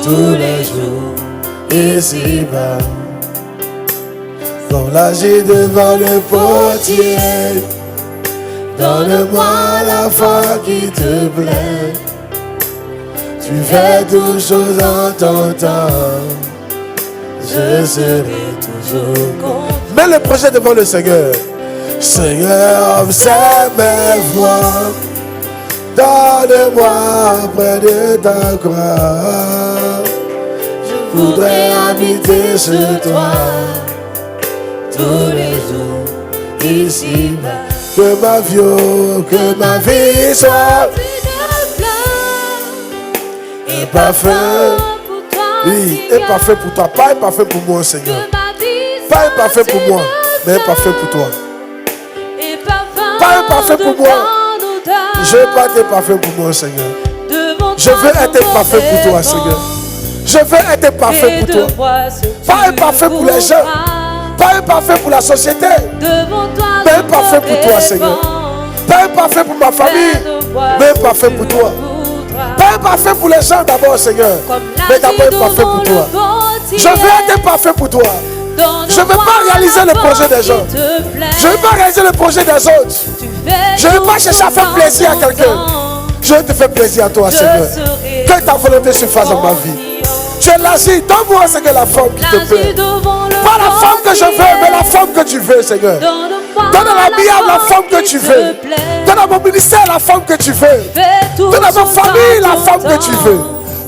tous les jours ici-bas. Comme l'agit devant le potier. Donne-moi la foi qui te plaît. Tu fais toutes choses en ton temps. Je serai toujours content. Mets le projet devant le Seigneur. Seigneur, observe mes voies. Donne-moi près de ta gloire. Je voudrais habiter chez toi tous les jours ici-bas. Que ma vie soit et parfait. Oui, et parfait pour toi. Pas parfait pour moi, Seigneur. Pas parfait pour moi, mais parfait pour toi. Pas parfait pour moi. Je veux pas être parfait pour moi, Seigneur. Je veux être parfait pour toi, Seigneur. Je veux être parfait pour toi. Pas parfait pour les gens. Pas parfait pour la société. Mais parfait pour toi, Seigneur. Pas parfait pour ma famille. Mais parfait pour toi. Pas parfait pour les gens d'abord, Seigneur. Mais d'abord parfait pour toi. Je veux être parfait pour toi. Je ne veux pas réaliser le projet des gens. Je ne veux pas réaliser le projet des autres. Je ne veux pas chercher à faire plaisir à quelqu'un. Je veux te faire plaisir à toi, Seigneur. Que ta volonté se fasse dans ma vie. Tu es l'agit. Donne-moi, Seigneur, la forme qui te plaît. Pas la forme que je veux, mais la forme que tu veux, Seigneur. Donne à la mienne la forme que tu veux. Donne à mon ministère la forme que tu veux. Donne à ma famille la forme que tu veux.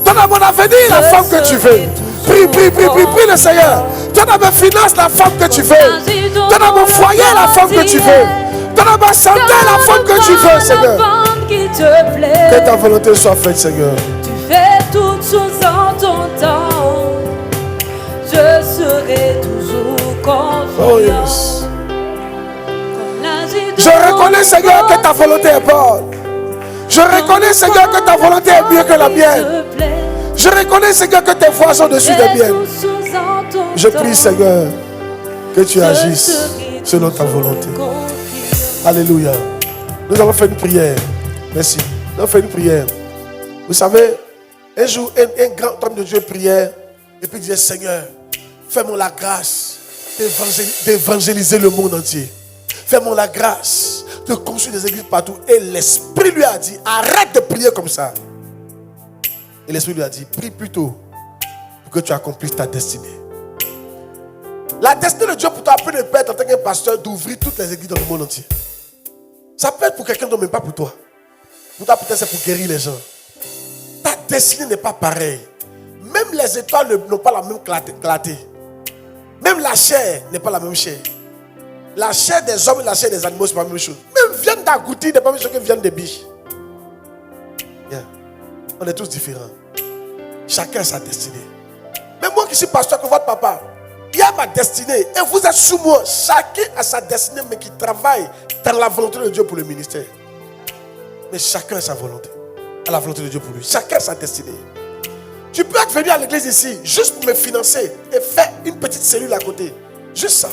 Donne à mon avenir la forme que tu veux. Prie le Seigneur. Donne à mes finances la forme que tu veux. Donne à mon foyer la forme que tu veux. Donne à ma santé la forme que tu veux, Seigneur. qui te plaît. Que ta volonté soit faite, Seigneur. Tu fais toutes choses en ton temps. Je serai toujours confiant. Oh yes. Comme l'agir de Je reconnais, Seigneur, que ta volonté est bonne. Je reconnais, Seigneur, que ta volonté est mieux que la mienne. Je reconnais, Seigneur, que tes voies sont au-dessus des miennes. Je prie, Seigneur, que tu agisses selon ta volonté. Alléluia. Nous allons faire une prière. Merci. Nous allons faire une prière. Vous savez, un jour, un grand homme de Dieu priait et puis disait, Seigneur, fais-moi la grâce d'évangéliser le monde entier. Fais-moi la grâce de construire des églises partout. Et l'Esprit lui a dit, arrête de prier comme ça. Et l'Esprit lui a dit, prie plutôt pour que tu accomplisses ta destinée. La destinée de Dieu pour toi peut ne pas être en tant que pasteur d'ouvrir toutes les églises dans le monde entier. Ça peut être pour quelqu'un d'autre, mais pas pour toi. Pour toi, peut-être c'est pour guérir les gens. Ta destinée n'est pas pareille. Même les étoiles n'ont pas la même clarté. Même la chair n'est pas la même chair. La chair des hommes et la chair des animaux, c'est pas la même chose. Même viande d'agouti n'est pas la même chose que viande de biche. Yeah. On est tous différents. Chacun a sa destinée. Mais moi qui suis pasteur comme votre papa, il y a ma destinée et vous êtes sous moi. Chacun a sa destinée, mais qui travaille dans la volonté de Dieu pour le ministère. Mais chacun a sa volonté, à la volonté de Dieu pour lui. Chacun a sa destinée. Tu peux être venu à l'église ici juste pour me financer et faire une petite cellule à côté. Juste ça.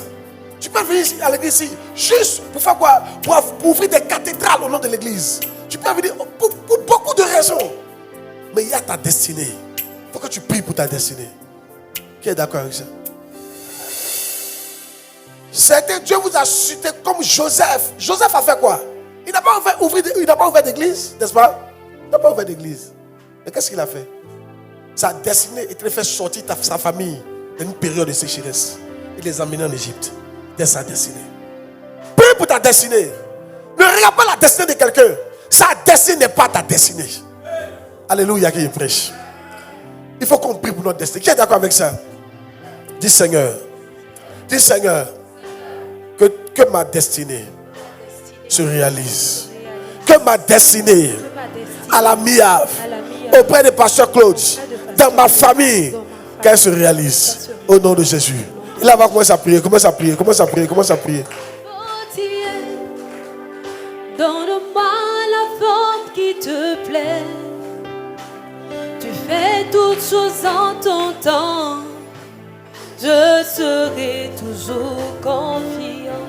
Tu peux venir à l'église ici juste pour faire quoi? Pour ouvrir des cathédrales au nom de l'église. Tu peux venir pour beaucoup de raisons. Mais il y a ta destinée. Il faut que tu pries pour ta destinée. Qui est d'accord avec ça? Certains, Dieu vous a suscité comme Joseph. Joseph a fait quoi? Il n'a pas ouvert d'église, n'est-ce pas? Il n'a pas ouvert d'église. Mais qu'est-ce qu'il a fait? Sa destinée était de faire sortir sa famille dans une période de sécheresse. Il les a emmenés en Égypte. C'est sa destinée. Prie pour ta destinée. Ne regarde pas la destinée de quelqu'un. Sa destinée n'est pas ta destinée. Alléluia, qui prêche. Il faut qu'on prie pour notre destinée. Qui est d'accord avec ça? Dis Seigneur. Dis Seigneur. Que ma destinée se réalise. Que ma destinée à la MIAF, auprès de Pasteur Claude, dans ma famille, qu'elle se réalise. Au nom de Jésus. Et là, on va commencer à prier. Commence à prier. Donne-moi la forme qui te plaît. Tu fais toutes choses en ton temps. Je serai toujours confiant.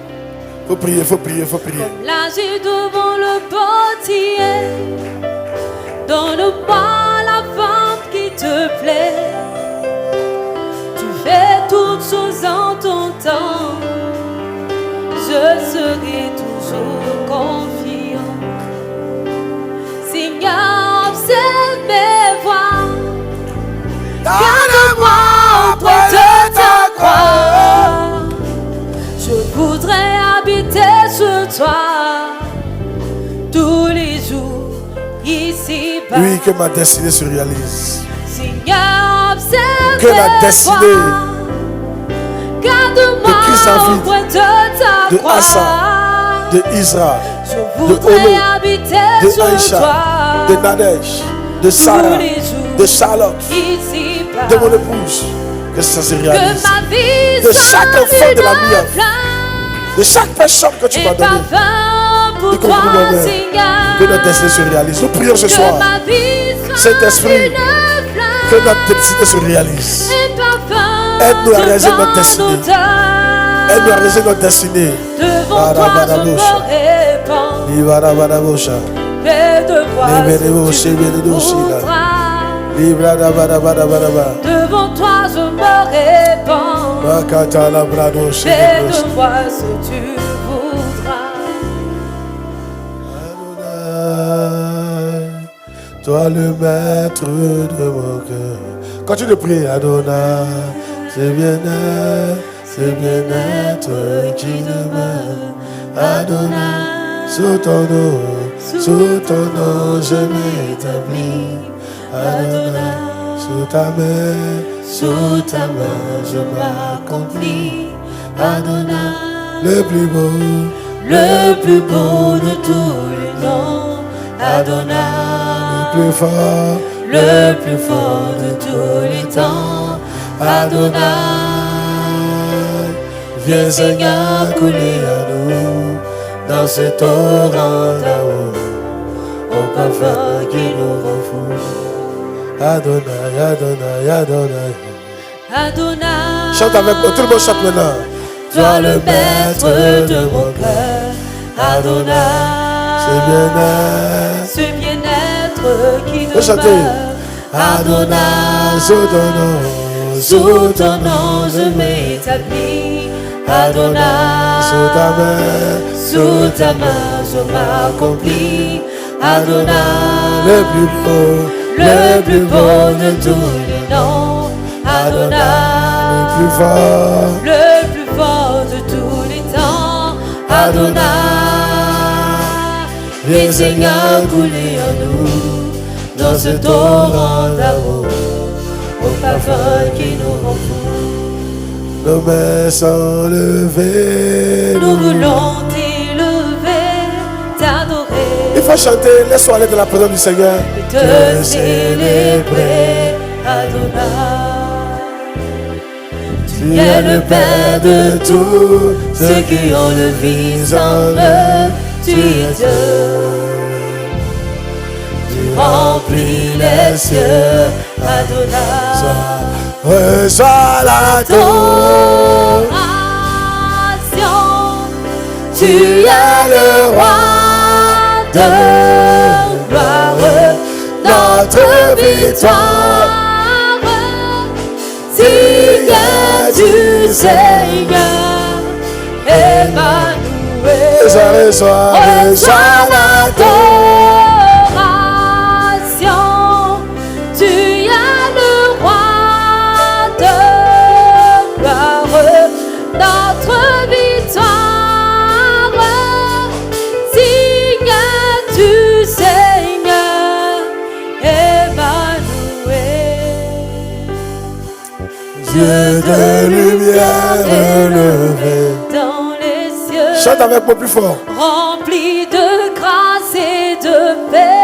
Faut prier. Comme l'agir devant le portier. Donne-moi la forme qui te plaît. Tu fais toutes choses en ton temps. Je serai toujours confiant. Seigneur, observe mes voies. Garde-moi auprès de ta croix. Je voudrais habiter sur toi tous les jours ici-bas. Oui, que ma destinée se réalise. Seigneur, observe que la destinée garde-moi auprès de ta croix. Assa, de Isra, je voudrais habiter de sur Aïcha, toi de Nadesh, de Sarah, de Charlotte, ici-bas. de mon épouse, que ça se réalise. Que ma vie de chaque enfant de la mienne, de chaque personne que tu m'as donnée. Pour toi, Seigneur, que notre destinée se réalise. Nous prions ce soir. Saint-Esprit, que notre destinée se réalise. Aide-nous à réaliser notre destinée. Aide-nous à réaliser notre destinée. Devant toi, je me répands. Devant toi, je me répands. Fais de moi ce que tu voudras. Toi le maître de mon cœur. Continue de prier, Adonai. C'est bien-être qui demeure. Adonai, sous ton nom, je m'établis. Adonai, sous ta main, je m'accomplis. Adonai, le plus beau de tous les noms. Adonai, le plus fort, le plus fort de tous les temps. Adonai, viens Seigneur couler à nous dans ce torrent d'amour, au parfum qui nous rend fous. Adonai, Adonai, Adonai. Adonai, Chante avec moi, tout le monde chante maintenant. toi le maître de mon cœur. Adonai, C'est bien-être. ce bien-être qui Vous chantez. demeure. Adonai, Sous ton nom, sous ton nom je m'établis. Adonai, sous ta main, sous ta main je m'accomplis. Adonai, le plus beau, le plus beau de tous les noms. Adonai, le plus fort. le plus fort de tous les temps. Adonai, viens Seigneur couler en nous dans ce torrent d'amour, au parfum qui nous rend fous. Nos mains sont levées. Nous voulons t'élever, t'adorer, Il faut chanter, laisse-toi aller dans la présence du Seigneur. et te célébrer, Adonai. Tu es le Père de tous ceux qui ont le Fils en eux. Tu es Dieu. Tu remplis les cieux, Adonai. Reçois l'adoration. Tu es le roi de gloire, notre victoire. Signe du Seigneur, Emmanuel. Reçois l'adoration. Tu es le roi de gloire, notre victoire. Signe du Seigneur, Emmanuel. Dieu de lumière élevé. Dans les cieux, Chante avec moi plus fort. rempli de grâce et de paix,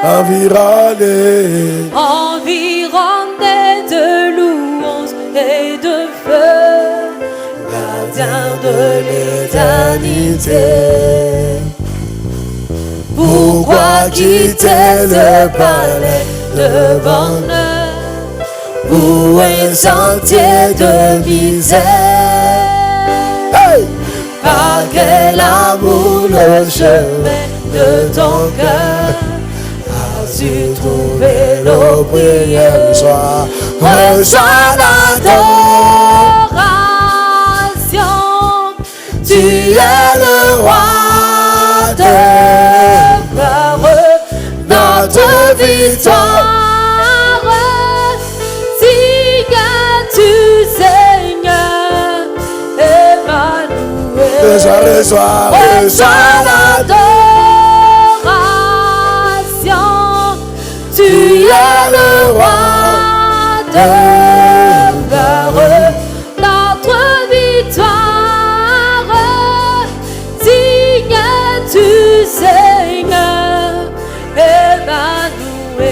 Environné, environné de louanges et de feu, gardien de l'éternité. Pourquoi quitter le palais de bonheur ou un sentier de misère? hey! Par quel amour le chemin de ton cœur as-tu trouvé nos prières? Reçois l'adoration. Tu es le roi de gloire, notre victoire. Signe du Seigneur, Emmanuel. Reçois l'adoration. Tu es le roi de gloire, notre victoire. Signe du Seigneur, Emmanuel.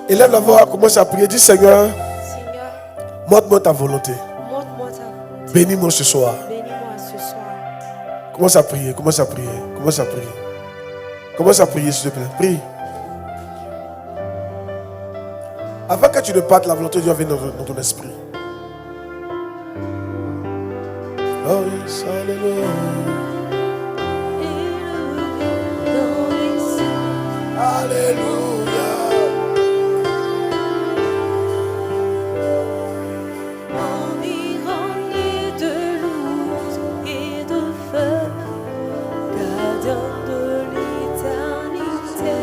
Élève la voix, commence à prier. Dis Seigneur, Seigneur, montre-moi ta volonté. montre-moi ta volonté. Bénis-moi ce soir. Bénis-moi ce soir. Commence à prier, commence à prier, commence à prier. Commence à prier, s'il te plaît. Prie. Avant que tu ne partes, la volonté de Dieu vienne dans ton esprit. Oh yes, alléluia. Dans les cieux, Alléluia. environné de louanges et de feu, gardien de l'éternité.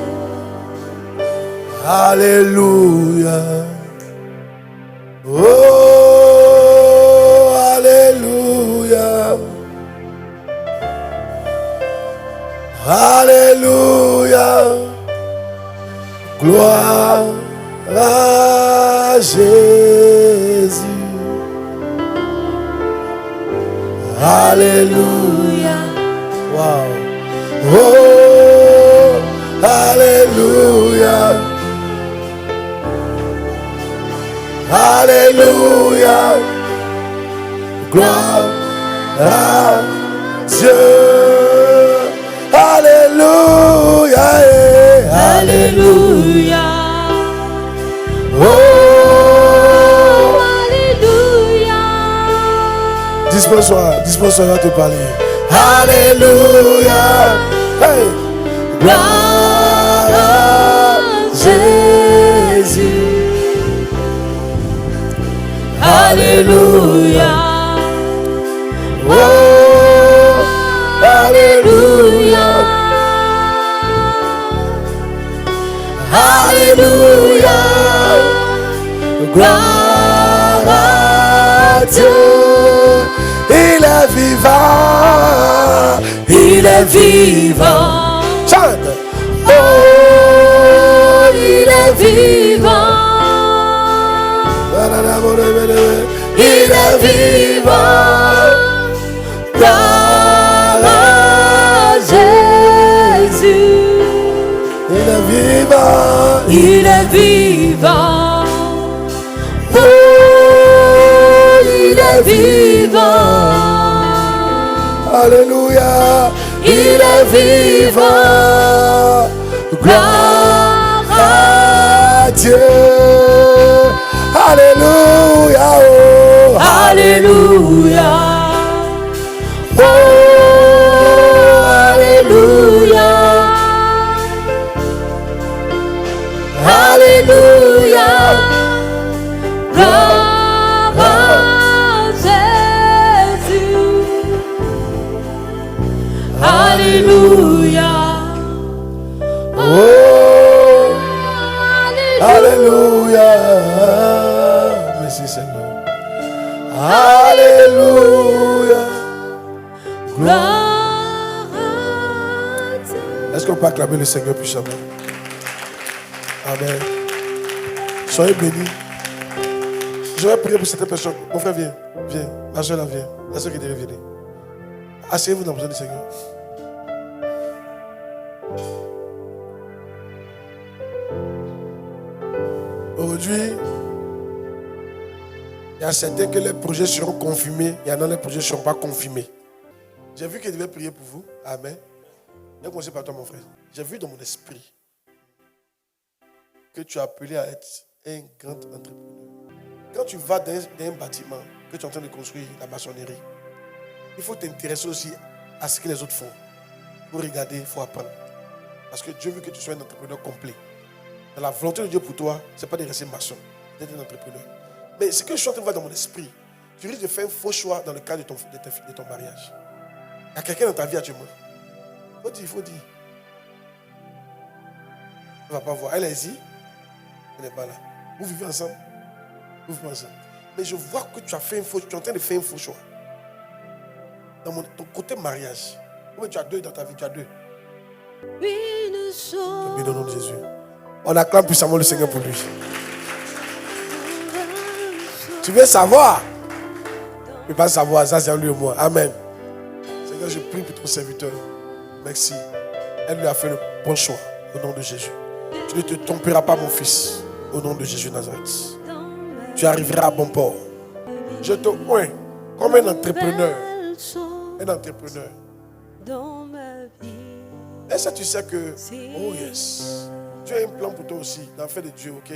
Alléluia. Oh, alléluia. Alléluia. Gloire à Jésus. Alléluia. Wow. Oh, Alléluia. Gloire à Dieu. Alléluia. Alléluia. Oh. Alléluia. Dispose-toi, dispose-toi, va te parler. Alléluia. Hey. Gloire à Jésus. Alléluia. Oh. Alléluia. Alléluia. Gloire à Dieu. Il est vivant. Il est vivant. Chante. Oh, il est vivant. Il est vivant. Gloire à Jésus. Il est vivant. Il est vivant. Oh, il est vivant. Alléluia. Il est vivant. Gloire à Dieu. Alléluia. Oh. Alléluia. Oh, Alléluia. Alléluia. Gloire à Jésus. Alléluia. Oh. Alléluia. Merci Seigneur. Alléluia. Gloire à Dieu. Est-ce qu'on peut acclamer le Seigneur puissamment? Amen. Soyez bénis. Je vais prier pour cette personne. Mon frère, viens. Viens. Ma soeur, là, viens. La soeur qui devait venir. Asseyez-vous dans le besoin du Seigneur. Aujourd'hui, il y a certains que les projets seront confirmés. Il y en a les projets ne seront pas confirmés. J'ai vu qu'il devait prier pour vous. Amen. Je vais commencer par toi, mon frère. J'ai vu dans mon esprit que tu es appelé à être un grand entrepreneur. Quand tu vas dans un bâtiment que tu es en train de construire, la maçonnerie, il faut t'intéresser aussi à ce que les autres font. Il faut regarder, il faut apprendre. Parce que Dieu veut que tu sois un entrepreneur complet. Dans la volonté de Dieu pour toi, ce n'est pas de rester maçon, d'être un entrepreneur. Mais ce que je suis en train de voir dans mon esprit, tu risques de faire un faux choix dans le cadre de ton mariage. Il y a quelqu'un dans ta vie actuellement. Il faut dire. Elle ne va pas voir. Elle est ici. Elle n'est pas là. Vous vivez ensemble. Vous vivez ensemble. Mais je vois que tu as fait un faux choix. Tu es en train de faire un faux choix. Dans ton côté mariage. Oui, tu as deux dans ta vie. Tu as deux. Une chose. Au nom de Jésus. On acclame puissamment le Seigneur pour lui. Tu veux savoir? Tu ne peux pas savoir. Ça, c'est en lui et moi. Amen. Seigneur, je prie pour ton serviteur. Merci. Elle lui a fait le bon choix. Au nom de Jésus. Tu ne te tromperas pas, mon fils. Au nom de Jésus Nazareth. Tu arriveras à bon port. Je te oins comme un entrepreneur. Un entrepreneur. Dans ma vie. Est-ce que tu sais que, oh yes, Dieu a un plan pour toi aussi, dans le fait de Dieu, ok?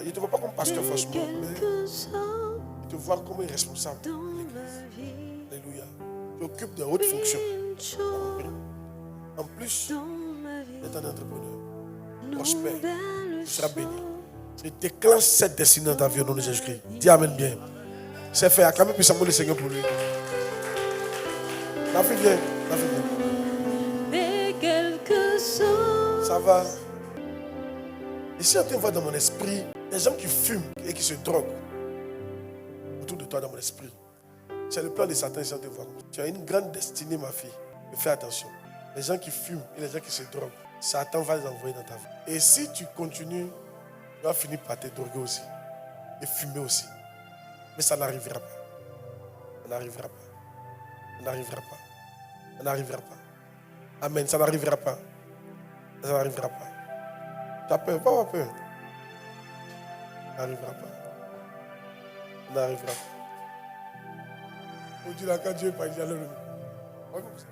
Il ne te voit pas comme pasteur forcément, mais il te voit comme un responsable. Alléluia. Tu occupes de hautes fonctions. En plus d'être un entrepreneur, prospère, tu seras béni. Je déclenche cette destinée dans ta vie au nom de Jésus-Christ. Dis Amen bien. C'est fait. Acclamez puissamment le Seigneur pour lui. La fille vient. La fille vient. Mais quelque chose. Ça va. Ici, on te voit dans mon esprit des gens qui fument et qui se droguent autour de toi dans mon esprit. C'est le plan de Satan ici, on te voit. Tu as une grande destinée, ma fille. Mais fais attention. Les gens qui fument et les gens qui se droguent, Satan va les envoyer dans ta vie. Et si tu continues, tu vas finir par te droguer aussi. Et fumer aussi. Mais ça n'arrivera pas. Ça n'arrivera pas. Ça n'arrivera pas. Ça n'arrivera pas. Amen. Ça n'arrivera pas. Ça n'arrivera pas. Tu as peur, pas avoir peur. On n'arrivera pas. On n'arrivera pas. On dit là, quand Dieu est pas, il y a le comme ça.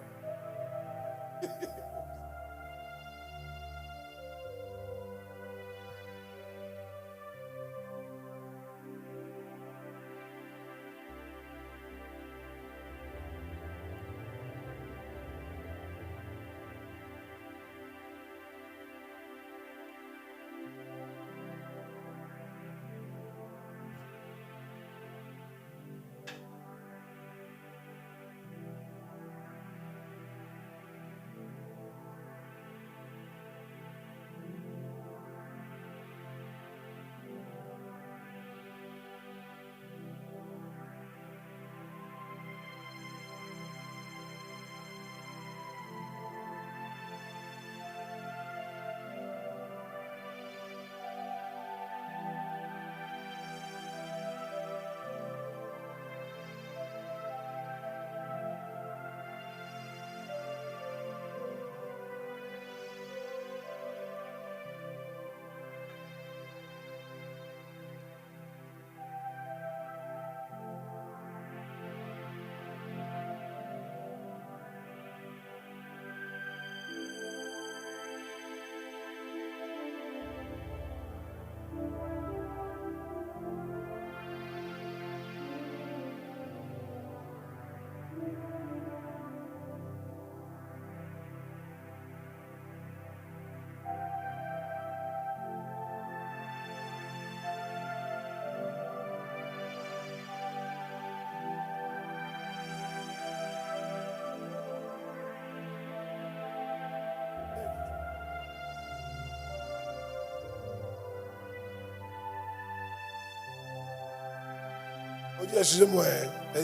On dit, excusez-moi,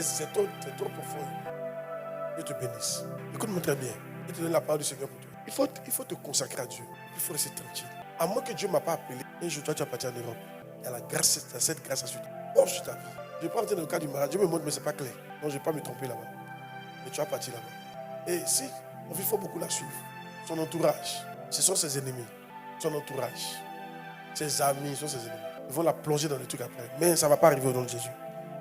c'est trop profond. Dieu te bénisse. Écoute-moi très bien. Je te donne la parole du Seigneur pour toi. Il faut te consacrer à Dieu. Il faut rester tranquille. À moins que Dieu ne m'a pas appelé, un jour, toi, tu vas partir en Europe. Il y a la grâce, cette grâce ensuite. Oh, sur ta vie. Je ne vais pas rentrer dans le cas du mariage. Dieu me montre, mais ce n'est pas clair. Donc, je ne vais pas me tromper là-bas. Mais tu vas partir là-bas. Et si, il faut beaucoup la suivre. Son entourage, ce sont ses ennemis. Son entourage, ses amis sont ses ennemis. Ils vont la plonger dans le truc après. Mais ça ne va pas arriver au nom de Jésus.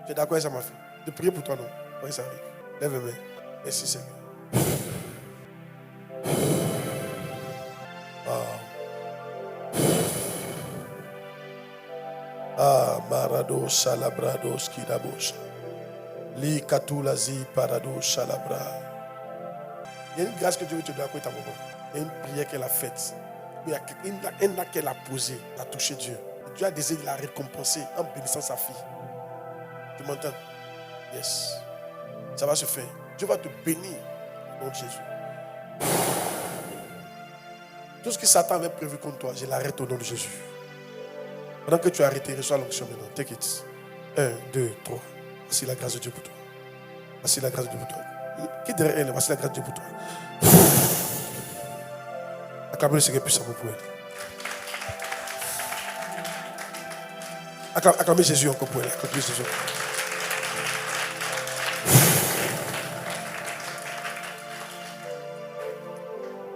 Tu es d'accord avec ça, ma fille? De prier pour toi, non? Oui, ça arrive. Lève les mains. Merci, Seigneur. Marado Salabrado Skidabosha. Li Katulazi Parado Salabra. Il y a une grâce que Dieu veut te donner à ta maman. Il y a une prière qu'elle a faite. Il y a une acte qu'elle a posée, a touché Dieu. Dieu a décidé de la récompenser en bénissant sa fille. Tu m'entends? Yes. Ça va se faire. Dieu va te bénir au nom de Jésus. Tout ce que Satan avait prévu contre toi, je l'arrête au nom de Jésus. Pendant que tu as arrêté, reçois l'onction maintenant. Take it. 1, 2, 3. Voici la grâce de Dieu pour toi. Voici la grâce de Dieu pour toi. Qui derrière elle? Voici la grâce de Dieu pour toi. Acclamez le Seigneur puissamment pour elle. Acclamez Jésus encore pour elle. Acclamez Jésus.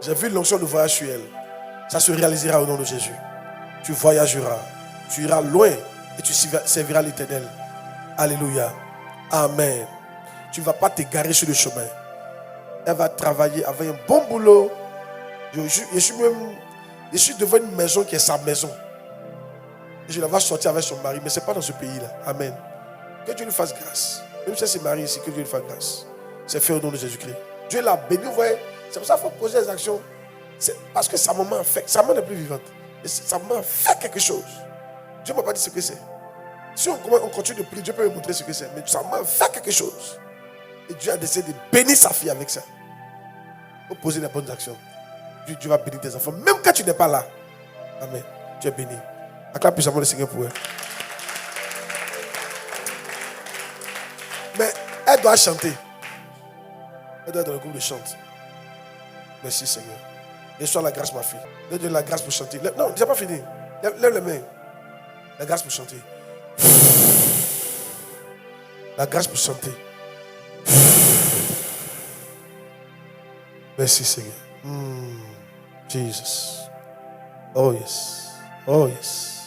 J'ai vu l'onction de voyage sur elle. Ça se réalisera au nom de Jésus. Tu voyageras. Tu iras loin et tu serviras l'Éternel. Alléluia. Amen. Tu ne vas pas t'égarer sur le chemin. Elle va travailler avec un bon boulot. Je suis devant une maison qui est sa maison. Et je la vois sortir avec son mari, mais ce n'est pas dans ce pays-là. Amen. Que Dieu lui fasse grâce. Même si elle s'est mariée ici, que Dieu lui fasse grâce. C'est fait au nom de Jésus-Christ. Dieu l'a béni, vous voyez. C'est pour ça qu'il faut poser des actions. C'est parce que sa maman a fait. Sa maman n'est plus vivante. Et sa maman a fait quelque chose. Dieu ne m'a pas dit ce que c'est. Si on continue de prier, Dieu peut me montrer ce que c'est. Mais sa maman a fait quelque chose. Et Dieu a décidé de bénir sa fille avec ça. Il faut poser les bonnes actions. Dieu va bénir tes enfants. Même quand tu n'es pas là. Amen. Tu es béni. Acclame puissamment le Seigneur pour elle. Mais elle doit chanter. Elle doit être dans le groupe de chante. Merci Seigneur. Reçois la grâce, ma fille. Donne la grâce pour chanter. Non, tu n'as pas fini. Lève les mains. La grâce pour chanter. La grâce pour chanter. Merci Seigneur. Jesus. Oh yes. Oh yes.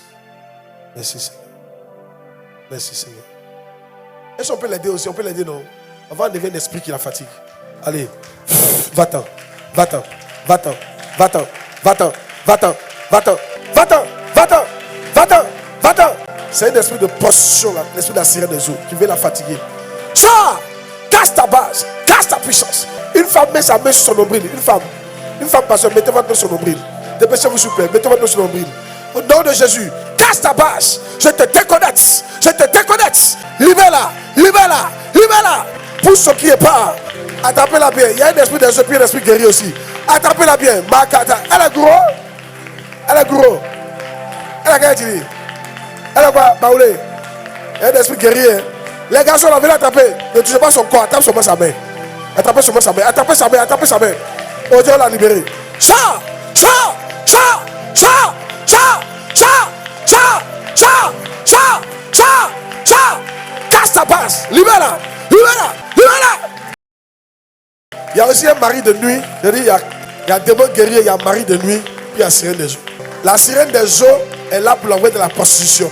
Merci Seigneur. Merci Seigneur. Est-ce qu'on peut l'aider aussi? On peut l'aider, non? On va enlever un esprit qui la fatigue. Allez. Va-t'en. Va-t'en. Va-t'en. Va-t'en. Va-t'en. Va-t'en. Va-t'en. Va-t'en. Va-t'en. Va-t'en. Va-t'en. C'est un esprit de possession, l'esprit de la sirène des eaux qui veut la fatiguer. Sors. Casse ta base. Casse ta puissance. Une femme met sa main sur son nombril. Une femme, pasteur, mettez votre main sur son nombril. Dépêchez-vous s'il vous plaît. Mettez votre main sur son nombril. Au nom de Jésus, casse ta base. Je te déconnecte. Je te déconnecte. Libère-la. Libère-la. Libère-la. Pousse son pied pas. Attrapez-la bien. Il y a un esprit des pieds, un esprit guerrier aussi. Attrapez-la bien. Makata. Elle est gros. Elle est gros. Elle a gagné. Elle a quoi? Baoulé. Il y a un esprit guerrier. Les garçons, on veut l'attraper. Ne touchez pas son corps. Attrape seulement sa main. Attrapez seulement sa main. Attrapez sa main. Attrapez sa main. Oh Dieu, on l'a libéré. Ciao. Ciao. Ciao. Ciao. Ciao. Ciao. Ciao. Ciao. Ciao. Ciao. Ciao. Casse ta base. Libère-la. Libère-la. Libère-la. Il y a aussi un mari de nuit. Il y a démon guerrier, il y a un mari de nuit, puis il y a sirène des eaux. La sirène des eaux est là pour l'envoyer de la prostitution.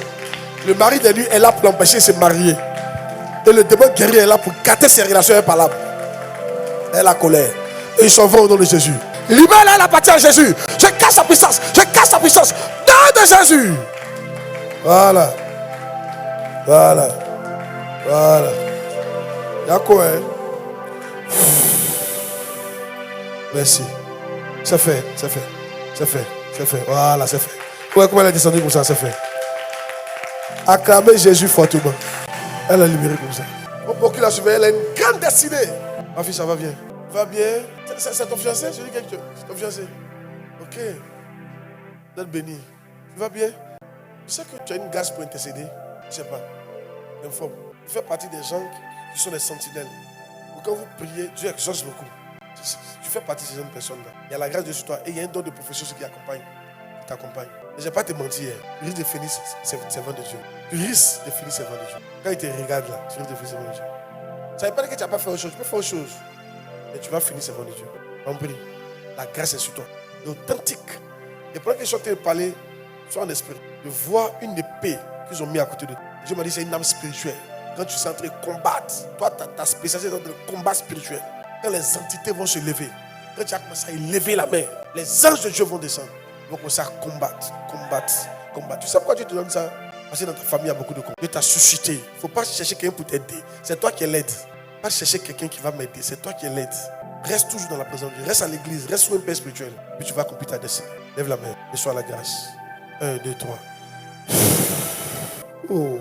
Le mari de nuit est là pour l'empêcher de se marier. Et le démon guerrier est là pour gâter ses relations impalables. Et la colère. Et ils s'en vont au nom de Jésus. Libère-la, elle appartient à Jésus. Je casse sa puissance. Je casse sa puissance. Nom de Jésus. Voilà. Voilà. Voilà. Il y a quoi, hein? Merci. C'est fait, c'est fait, c'est fait, c'est fait. Voilà, c'est fait. Ouais, comment elle est descendue comme ça, c'est fait. Acclamez Jésus fortement. Elle est libérée comme ça. Pour qu'il la surveille, elle a une grande destinée. Ma fille, ça va bien. Va bien. C'est ton fiancé? Je dis quelque chose. C'est ton fiancé. Ok. D'être béni. Tu vas bien? Tu sais que tu as une grâce pour intercéder? Je ne sais pas. Informe. Tu fais partie des gens qui sont des sentinelles. Quand vous priez, Dieu exauce beaucoup. Tu fais partie de ces jeunes personnes-là. Il y a la grâce de Dieu sur toi et il y a un don de profession qui t'accompagne. Je ne vais pas te mentir. Tu risques de finir servant de Dieu. Tu risques de finir servant de Dieu. Quand il te regarde là, tu risques de finir servant de Dieu. Ça ne veut pas dire que tu n'as pas fait autre chose. Tu peux faire autre chose. Mais tu vas finir servant de Dieu. On prie. La grâce est sur toi. C'est authentique. Et pendant que je suis en train de parler, sois en esprit, de voir une épée qu'ils ont mis à côté de toi. Dieu m'a dit c'est une âme spirituelle. Quand tu es en train de combattre, toi, ta spécialité dans le combat spirituel. Quand les entités vont se lever, quand tu as commencé à lever la main, les anges de Dieu vont descendre. Ils vont commencer à combattre. Tu sais pourquoi Dieu te donne ça? Parce que dans ta famille, il y a beaucoup de combats. Dieu t'a suscité. Il ne faut pas chercher quelqu'un pour t'aider. C'est toi qui es l'aide. Pas chercher quelqu'un qui va m'aider. C'est toi qui es l'aide. Reste toujours dans la présence de Dieu. Reste à l'église. Reste sur un père spirituel. Puis tu vas accomplir ta destinée. Lève la main. Reçois la grâce. 1, 2, 3. Oh.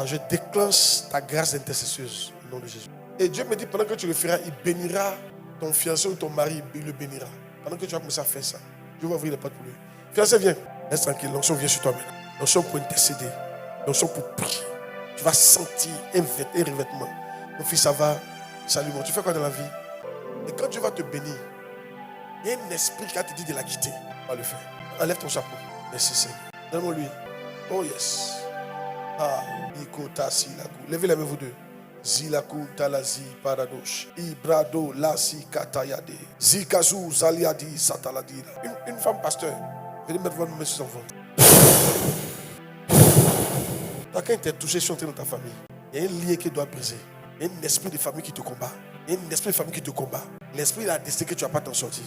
Je déclenche ta grâce intercesseuse au nom de Jésus. Et Dieu me dit, pendant que tu le feras, il bénira ton fiancé ou ton mari, il le bénira. Pendant que tu vas commencer à faire ça, Dieu va ouvrir les portes pour lui. Fiancé, viens. Reste tranquille, l'onction vient sur toi maintenant. L'onction pour intercéder, l'onction pour prier. Tu vas sentir un revêtement. Mon fils, ça va. Salut, mon. Tu fais quoi dans la vie? Et quand Dieu va te bénir, il y a un esprit qui va te dire de la quitter. On va le faire. Enlève ton chapeau. Merci Seigneur. Donne-moi lui. Oh yes. Levez les mains vous deux. Zilaku talazi paradosh. Ibrado lasi katayade. Zikazu zaliadi sataladira. Une femme pasteur. Venez mettre votre main sur son ventre. Quand il t'a touché, je suis entré dans ta famille. Il y a un lien qui doit briser. Il y a un esprit de famille qui te combat. Il y a un esprit de famille qui te combat. L'esprit il a décidé que tu ne vas pas t'en sortir.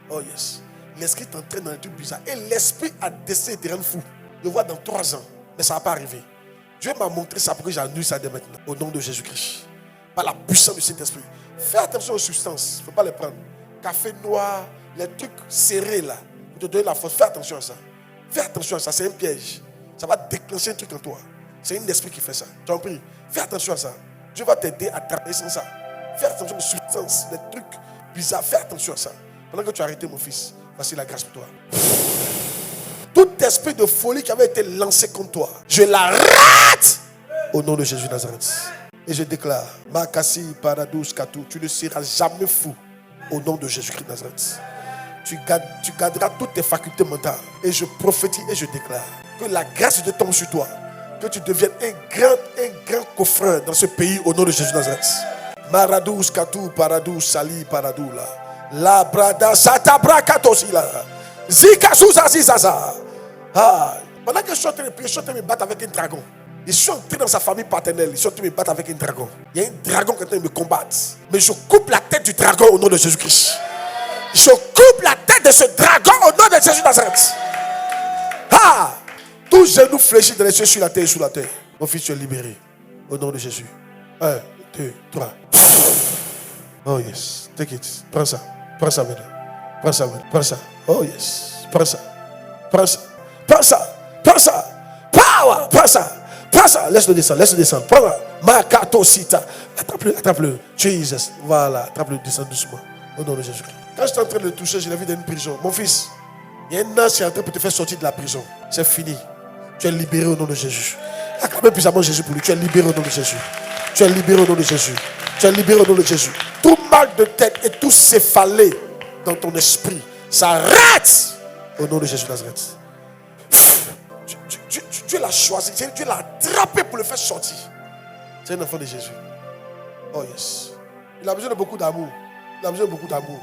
Oh yes. L'esprit t'entraîne dans un truc bizarre. Et l'esprit a décidé de te rendre fou. Je vois dans 3 ans. Mais ça ne va pas arriver. Dieu m'a montré ça pour que j'annule ça dès maintenant. Au nom de Jésus-Christ. Par la puissance du Saint-Esprit. Fais attention aux substances. Il ne faut pas les prendre. Café noir, les trucs serrés là. Pour te donner la force. Fais attention à ça. Fais attention à ça. C'est un piège. Ça va déclencher un truc en toi. C'est un esprit qui fait ça. Tu en prie. Fais attention à ça. Dieu va t'aider à travailler sans ça. Fais attention aux substances, les trucs bizarres. Fais attention à ça. Pendant que tu as arrêté mon fils, voici la grâce pour toi. Tout esprit de folie qui avait été lancé contre toi, je l'arrête au nom de Jésus de Nazareth. Et je déclare, Makasi Paradous Katou, tu ne seras jamais fou au nom de Jésus-Christ de Nazareth. Tu garderas toutes tes facultés mentales. Et je prophétise et je déclare que la grâce de tombe sur toi, que tu deviennes un grand coffreur dans ce pays au nom de Jésus de Nazareth. Maradous Katou Paradous Sali Paradou la. La brada satabra katosila. Zika Souza Zizaza. Ah. Pendant que je suis en train de prier, je suis en train de me battre avec un dragon. Je suis entré dans sa famille paternelle. Je suis en train de me battre avec un dragon. Il y a un dragon qui est en train de me combattre. Mais je coupe la tête du dragon au nom de Jésus-Christ. Je coupe la tête de ce dragon au nom de Jésus Nazareth. Ah! Tout genou fléchit dans les cieux, sur la terre et sous la terre. Mon fils, tu es libéré. Au nom de Jésus. 1, 2, 3. Oh yes. Take it. Prends ça. Prends ça maintenant. Prends ça maintenant. Prends ça. Oh yes. Prends ça. Prends ça. Prends ça. Prends ça. Power. Prends ça. Prends ça. Laisse-le descendre. Laisse-le descendre. Prends-le. Makato sita. Attrape-le. Attrape-le. Jesus. Voilà. Attrape-le. Descends doucement. Au nom de Jésus. Quand j'étais en train de le toucher, je l'ai vu dans une prison. Mon fils, il y a un ange qui est en train de te faire sortir de la prison. C'est fini. Tu es libéré au nom de Jésus. Acclamez puissamment Jésus pour lui. Tu es libéré au nom de Jésus. Tu es libéré au nom de Jésus. Tu es libéré au nom de Jésus. Tout mal de tête et tout céphalé dans ton esprit s'arrête au nom de Jésus Nazareth. Dieu l'a choisi. Dieu l'a attrapé pour le faire sortir. C'est un enfant de Jésus. Oh yes. Il a besoin de beaucoup d'amour. Il a besoin de beaucoup d'amour.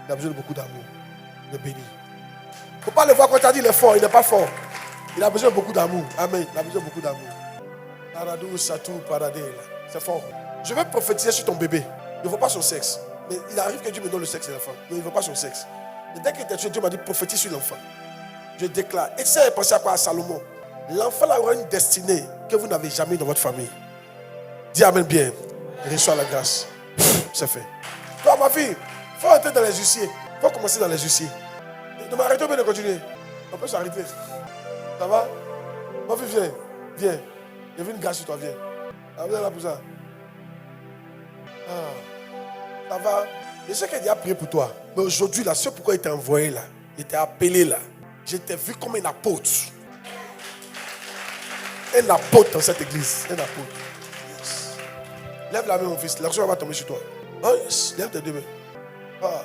Il a besoin de beaucoup d'amour. De béni. Il ne faut pas le voir quand tu as dit il est fort. Il n'est pas fort. Il a besoin de beaucoup d'amour. Amen. Il a besoin de beaucoup d'amour. C'est fort. Je vais prophétiser sur ton bébé. Il ne faut pas son sexe. Mais il arrive que Dieu me donne le sexe de l'enfant. Mais il ne veut pas son sexe. Mais dès qu'il était tué, Dieu m'a dit prophétise sur l'enfant. Je déclare. Et ça, pensez à quoi? À Salomon. L'enfant là aura une destinée que vous n'avez jamais dans votre famille. Dis amen bien. Reçois la grâce. C'est fait. Toi, ma fille, il faut entrer dans les huissiers. Il faut commencer dans les huissiers. Ne m'arrêtez pas de continuer. On peut s'arrêter. Ça va? Ma fille, viens. Viens. Il y a une grâce sur toi, viens. Ah, viens là pour ça. Ah. Ça va? Je sais qu'il a prié pour toi. Mais aujourd'hui, là, c'est pourquoi il t'a envoyé là. Il t'a appelé là. Je t'ai vu comme un apôtre. Un apôtre dans cette église. Un apôtre. Yes. Lève la main, mon fils. L'argent va tomber sur toi. Oh yes. Lève tes deux mains. Ah.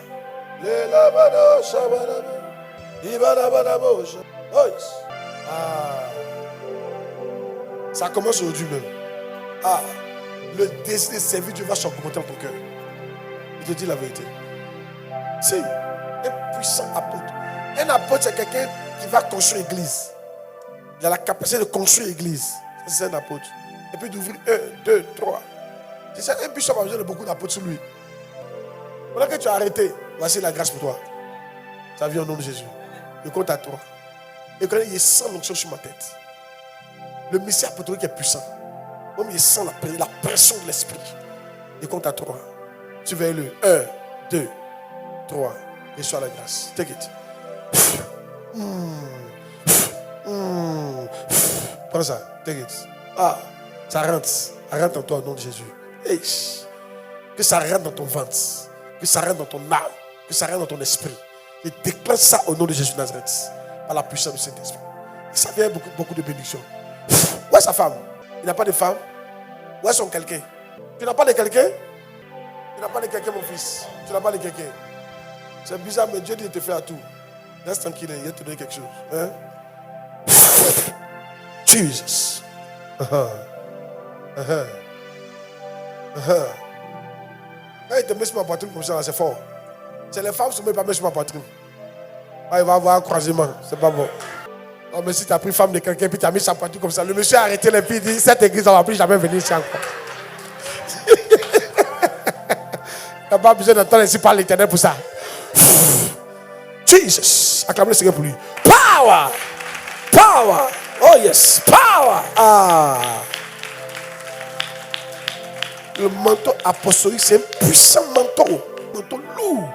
Oh yes. Ah. Ça commence aujourd'hui même. Ah. Le désir de servir Dieu va s'augmenter dans ton cœur. Je te dis la vérité. C'est un puissant apôtre. Un apôtre, c'est quelqu'un qui va construire l'église. Il a la capacité de construire l'église. C'est un apôtre. Et puis d'ouvrir 1, 2, 3. C'est ça, un bishop a besoin de beaucoup d'apôtres sur lui. Pendant que tu as arrêté, voici la grâce pour toi. Ça vient au nom de Jésus. Je compte à 3. Et quand il sent l'onction sur ma tête. Le mystère apôtrique est puissant. Comme il sent la pression de l'esprit. Je compte à 3. Surveille-le. 1, 2, 3. Reçois la grâce. Take it. Prends ça. Take it. Ah, ça rentre. Ça rentre en toi au nom de Jésus. Hey. Que ça rentre dans ton ventre. Que ça rentre dans ton âme. Que ça rentre dans ton esprit. Et déclare ça au nom de Jésus Nazareth. Par la puissance du Saint-Esprit. Et ça vient beaucoup de bénédictions. Où est sa femme? Il n'a pas de femme. Où est son quelqu'un? Tu n'as pas de quelqu'un? Tu n'as pas de quelqu'un, mon fils. Tu n'as pas de quelqu'un. C'est bizarre, mais Dieu dit de te faire à tout. Reste tranquille, il va te donner quelque chose. Hein? Jesus. Quand il te met sur ma poitrine comme ça, c'est fort. C'est les femmes qui ne se mettent pas mettre sur ma poitrine. Ah, il va avoir un croisement. C'est pas bon. Oh, mais si tu as pris femme de quelqu'un puis tu as mis sa poitrine comme ça, le monsieur a arrêté les pieds et dit cette église, on ne va plus jamais venir ici encore. Il n'y a pas besoin d'entendre ici par l'Éternel pour ça. Jesus. Acclamez le Seigneur pour lui. Power. Power. Oh yes. Power. Ah. Le manteau apostolique, c'est un puissant manteau. Un manteau lourd.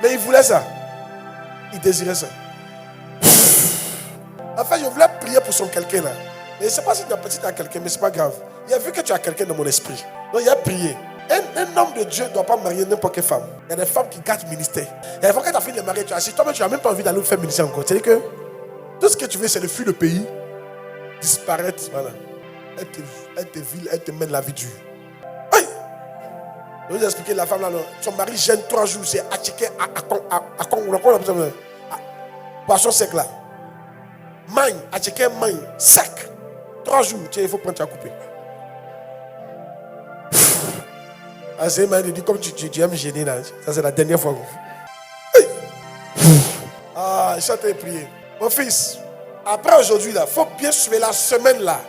Mais il voulait ça. Il désirait ça. En fait, je voulais prier pour son quelqu'un là. Mais je ne sais pas si tu as quelqu'un, mais ce n'est pas grave. Il a vu que tu as quelqu'un dans mon esprit. Donc il a prié. Un homme de Dieu ne doit pas marier n'importe quelle femme. Il y a des femmes qui gâtent le ministère. Il y a des fois que tu as fini de marier, tu as assis. Toi-même, tu n'as même pas envie d'aller faire ministère encore. C'est-à-dire que tout ce que tu veux, c'est de fuir le pays, disparaître. Voilà. Elle te vile, elle te mène la vie dure. Oui. Je vais vous expliquer la femme là. Son mari gêne 3 jours. C'est acheté à poisson sec là. Magne, acheté magne, sec. 3 jours, il faut prendre, tu as coupé. Ah, c'est il dit comme tu aimes gêner là. Ça c'est la dernière fois. Hey. Ah, là, chanter et prier. Mon fils, après aujourd'hui, il faut bien suivre la semaine là.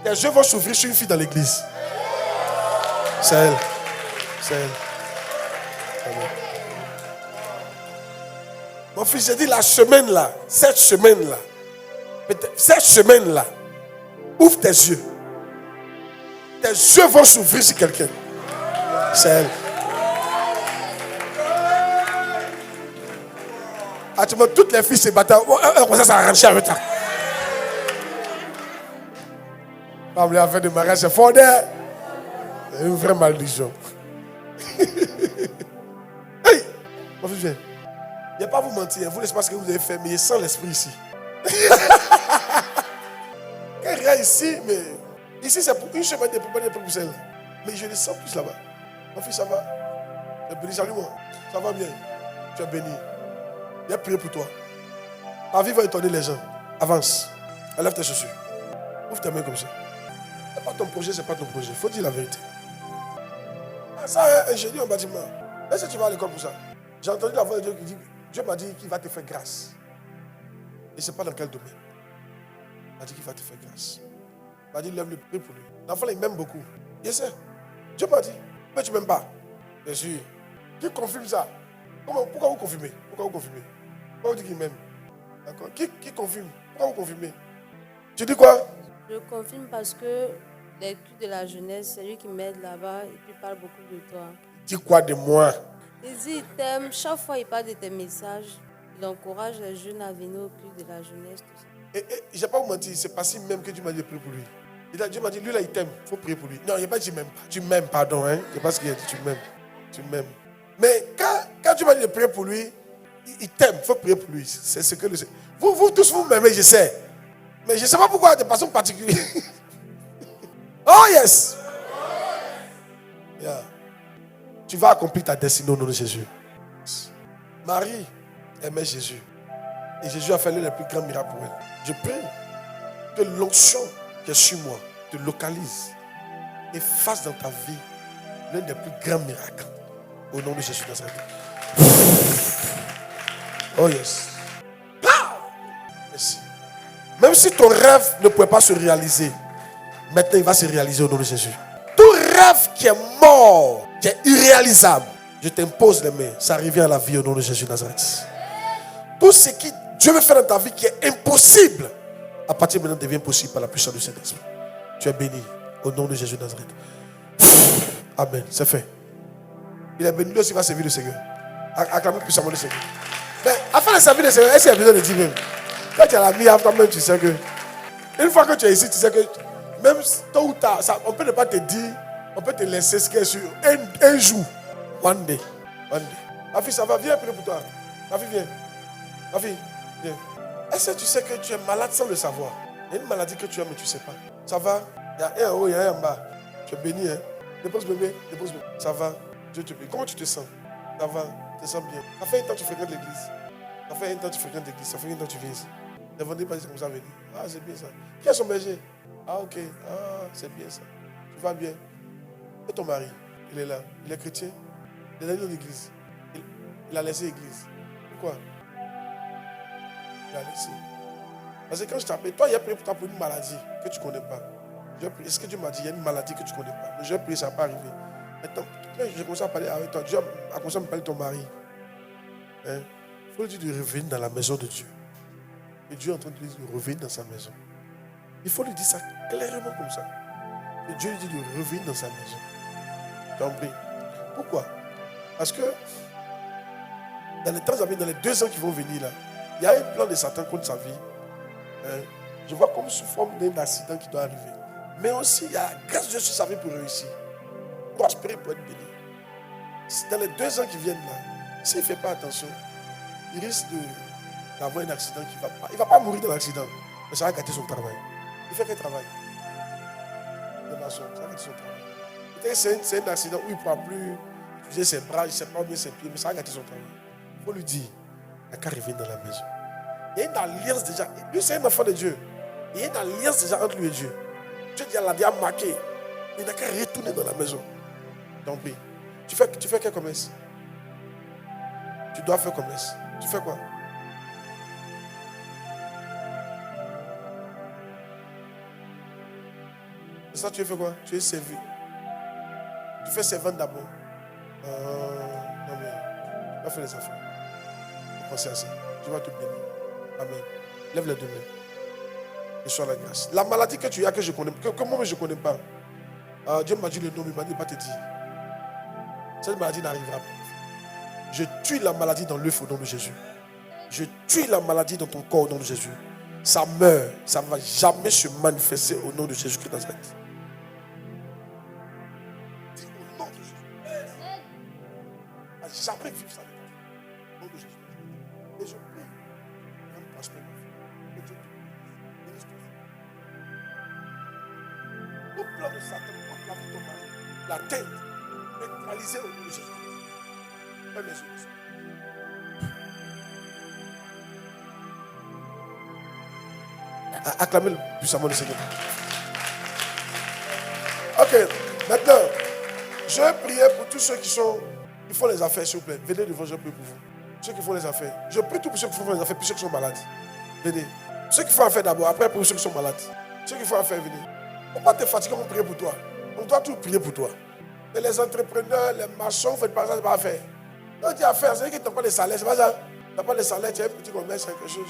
Tes yeux vont s'ouvrir sur une fille dans l'église. C'est elle. C'est elle. Amen. Mon fils, j'ai dit la semaine là, cette semaine là, ouvre tes yeux. Tes yeux vont s'ouvrir sur quelqu'un. C'est elle. Ah, tu vois, toutes les filles se battent. Ça s'arrache avec toi. Femme, l'affaire de mariage, c'est fort. C'est une vraie malédiction. Hey, mon fils, viens. Je ne vais pas vous mentir. Vous ne savez pas ce que vous avez fait, mais je sens l'esprit ici. Il n'y a rien ici, mais ici, c'est pour une semaine de préparer pour Bruxelles. Mais je le sens plus là-bas. Mon fils, ça va? Tu es béni, salut-moi. Ça va bien? Tu es béni. Il a prié pour toi. Ta vie va étonner les gens. Avance. Enlève tes chaussures. Ouvre tes mains comme ça. C'est pas ton projet, c'est pas ton projet. Il faut dire la vérité. Ah, ça, ingénieur en bâtiment. Est-ce que tu vas à l'école pour ça? J'ai entendu la voix de Dieu qui dit, Dieu m'a dit qu'il va te faire grâce. Et je ne sais pas dans quel domaine. Il m'a dit qu'il va te faire grâce. Il m'a dit, lève le prix pour lui. L'enfant, il m'aime beaucoup. Je sais. Dieu m'a dit, mais tu ne m'aimes pas. Bien sûr. Qui confirme ça? Pourquoi vous confirmez? Pourquoi vous confirmez? Pourquoi vous dites qu'il m'aime? D'accord? Qui confirme? Pourquoi vous confirmez? Tu dis quoi? Je confirme parce que les cultes de la jeunesse, c'est lui qui m'aide là-bas et puis parle beaucoup de toi. Dis quoi de moi? Il dit, il t'aime. Chaque fois, il parle de tes messages. Il encourage les jeunes à venir au culte de la jeunesse. Tout ça. Et je ne vais pas vous mentir, c'est pas si même que Dieu m'a dit de prier pour lui. Dieu m'a dit, lui là, il t'aime, il faut prier pour lui. Non, il n'a pas dit même pas. Tu m'aimes, pardon. Hein? Je ne sais pas ce qu'il a dit, tu m'aimes. Tu m'aimes. Mais quand Dieu m'a dit de prier pour lui, il t'aime, il faut prier pour lui. C'est ce que le... Vous tous, vous m'aimez, je sais. Mais je ne sais pas pourquoi, de façon particulière. Oh yes! Yeah. Tu vas accomplir ta destinée au nom de Jésus. Marie aimait Jésus. Et Jésus a fait l'un des plus grands miracles pour elle. Je prie que l'onction qui est sur moi te localise et fasse dans ta vie l'un des plus grands miracles. Au nom de Jésus de Nazareth. Oh yes. Merci. Même si ton rêve ne pouvait pas se réaliser, maintenant il va se réaliser au nom de Jésus. Tout rêve qui est mort, qui est irréalisable, je t'impose les mains. Ça revient à la vie au nom de Jésus de Nazareth. Tout ce que Dieu veut faire dans ta vie qui est impossible, à partir de maintenant devient possible par la puissance du Saint-Esprit. Tu es béni au nom de Jésus de Nazareth. Amen. C'est fait. Il est béni, lui aussi il va servir le Seigneur. Acclamez puissamment le Seigneur. Mais afin de servir le Seigneur, est-ce qu'il y a besoin de dire même? Quand tu as la vie, même tu sais que, une fois que tu es ici, tu sais que même tôt ou tard, ça, on peut ne pas te dire, on peut te laisser ce qui est sur un jour. One day. Ma fille, ça va, viens prier pour toi. Ma fille, viens. Ma fille, viens. Est-ce que tu sais que tu es malade sans le savoir? Il y a une maladie que tu as, mais tu ne sais pas. Ça va? Il y a un en haut, il y a un en bas. Tu es béni, hein? Dépose bébé, dépose bébé. Ça va? Dieu te bénit. Comment tu te sens? Ça va? Tu te sens bien? Ça fait un temps que tu fréquentes l'église. Ça fait un temps que tu fréquentes l'église. Ça fait un temps que tu viens ici. Ne vendez pas comme ça venir. Ah, c'est bien ça. Qui est son berger? Ah, ok. Ah, c'est bien ça. Tu vas bien. Et ton mari? Il est là. Il est chrétien? Il est allé dans l'église. Il a laissé l'église. Pourquoi? Il a laissé. Parce que quand je t'appelle, toi, il y a prié pour toi pour une maladie que tu ne connais pas. Est-ce que Dieu m'a dit, il y a une maladie que tu ne connais pas? Mais je vais prier, ça ne va pas arriver. Maintenant, quand je commence à parler avec toi, Dieu a commencé à me parler de ton mari. Il faut lui dire de revenir dans la maison de Dieu. Et Dieu est en train de lui dire de revenir dans sa maison. Il faut lui dire ça clairement comme ça. Et Dieu lui dit de revenir dans sa maison. Tu as compris? Pourquoi? Parce que dans les temps à venir, dans les 2 ans qui vont venir là, il y a un plan de Satan contre sa vie. Je vois comme sous forme d'un accident qui doit arriver. Mais aussi, il y a la grâce de Dieu sur sa vie pour réussir. Prospérer pour être béni. Dans les 2 ans qui viennent là, s'il ne fait pas attention, il risque d'avoir un accident qui ne va pas. Il ne va pas mourir dans l'accident, mais ça va gâter son travail. Il fait quel travail? De maçon, ça va gâter son travail. Peut-être c'est un accident où il ne pourra plus utiliser ses bras, il ne sait pas bien ses pieds, mais ça va gâter son travail. Il faut lui dire, il n'a qu'à revenir dans la maison. Il y a une alliance déjà. Lui, c'est un enfant de Dieu. Il y a une alliance déjà entre lui et Dieu. Dieu l'a déjà marqué. Il n'a qu'à retourner dans la maison. Donc, oui. Tu fais quel commerce? Tu dois faire commerce. Tu fais quoi? C'est ça, tu as fait quoi? Tu es servi. Tu fais servante d'abord. Non mais, tu vas faire les affaires. Tu penser à ça. Dieu va te bénir. Amen. Lève les deux mains. Et sois la grâce. La maladie que tu as, que je connais, que moi je ne connais pas. Dieu m'a dit le nom, il m'a dit pas te dire. Cette maladie n'arrivera pas. Je tue la maladie dans l'œuf au nom de Jésus. Je tue la maladie dans ton corps au nom de Jésus. Ça meurt. Ça ne va jamais se manifester au nom de Jésus-Christ de Nazareth. Dis au nom de Jésus. Ne va jamais vivre ça. Au nom de Jésus. Et je prie. Même prospère ma vie. Que Dieu te bénisse. Tout plan de Satan contre la vie de ton mari. La tête neutralisée au nom de Jésus. Ferme les yeux. Acclamez puissamment le Seigneur. Ok, maintenant, je vais prier pour tous ceux qui font les affaires, s'il vous plaît. Venez devant, je prie pour vous. Ceux qui font les affaires. Je prie tout pour ceux qui font les affaires, puis ceux qui sont malades. Venez. Ceux qui font affaire d'abord, après pour ceux qui sont malades. Ceux qui font affaire, venez. On ne va pas te fatiguer, on va prier pour toi. On doit tout prier pour toi. Et les entrepreneurs, les maçons, faites pas ça, c'est pas affaire. Quand tu as affaire, c'est-à-dire qu'ils n'ont pas de salaire, c'est pas ça. Tu n'as pas de salaire, tu as un petit commerce, quelque chose.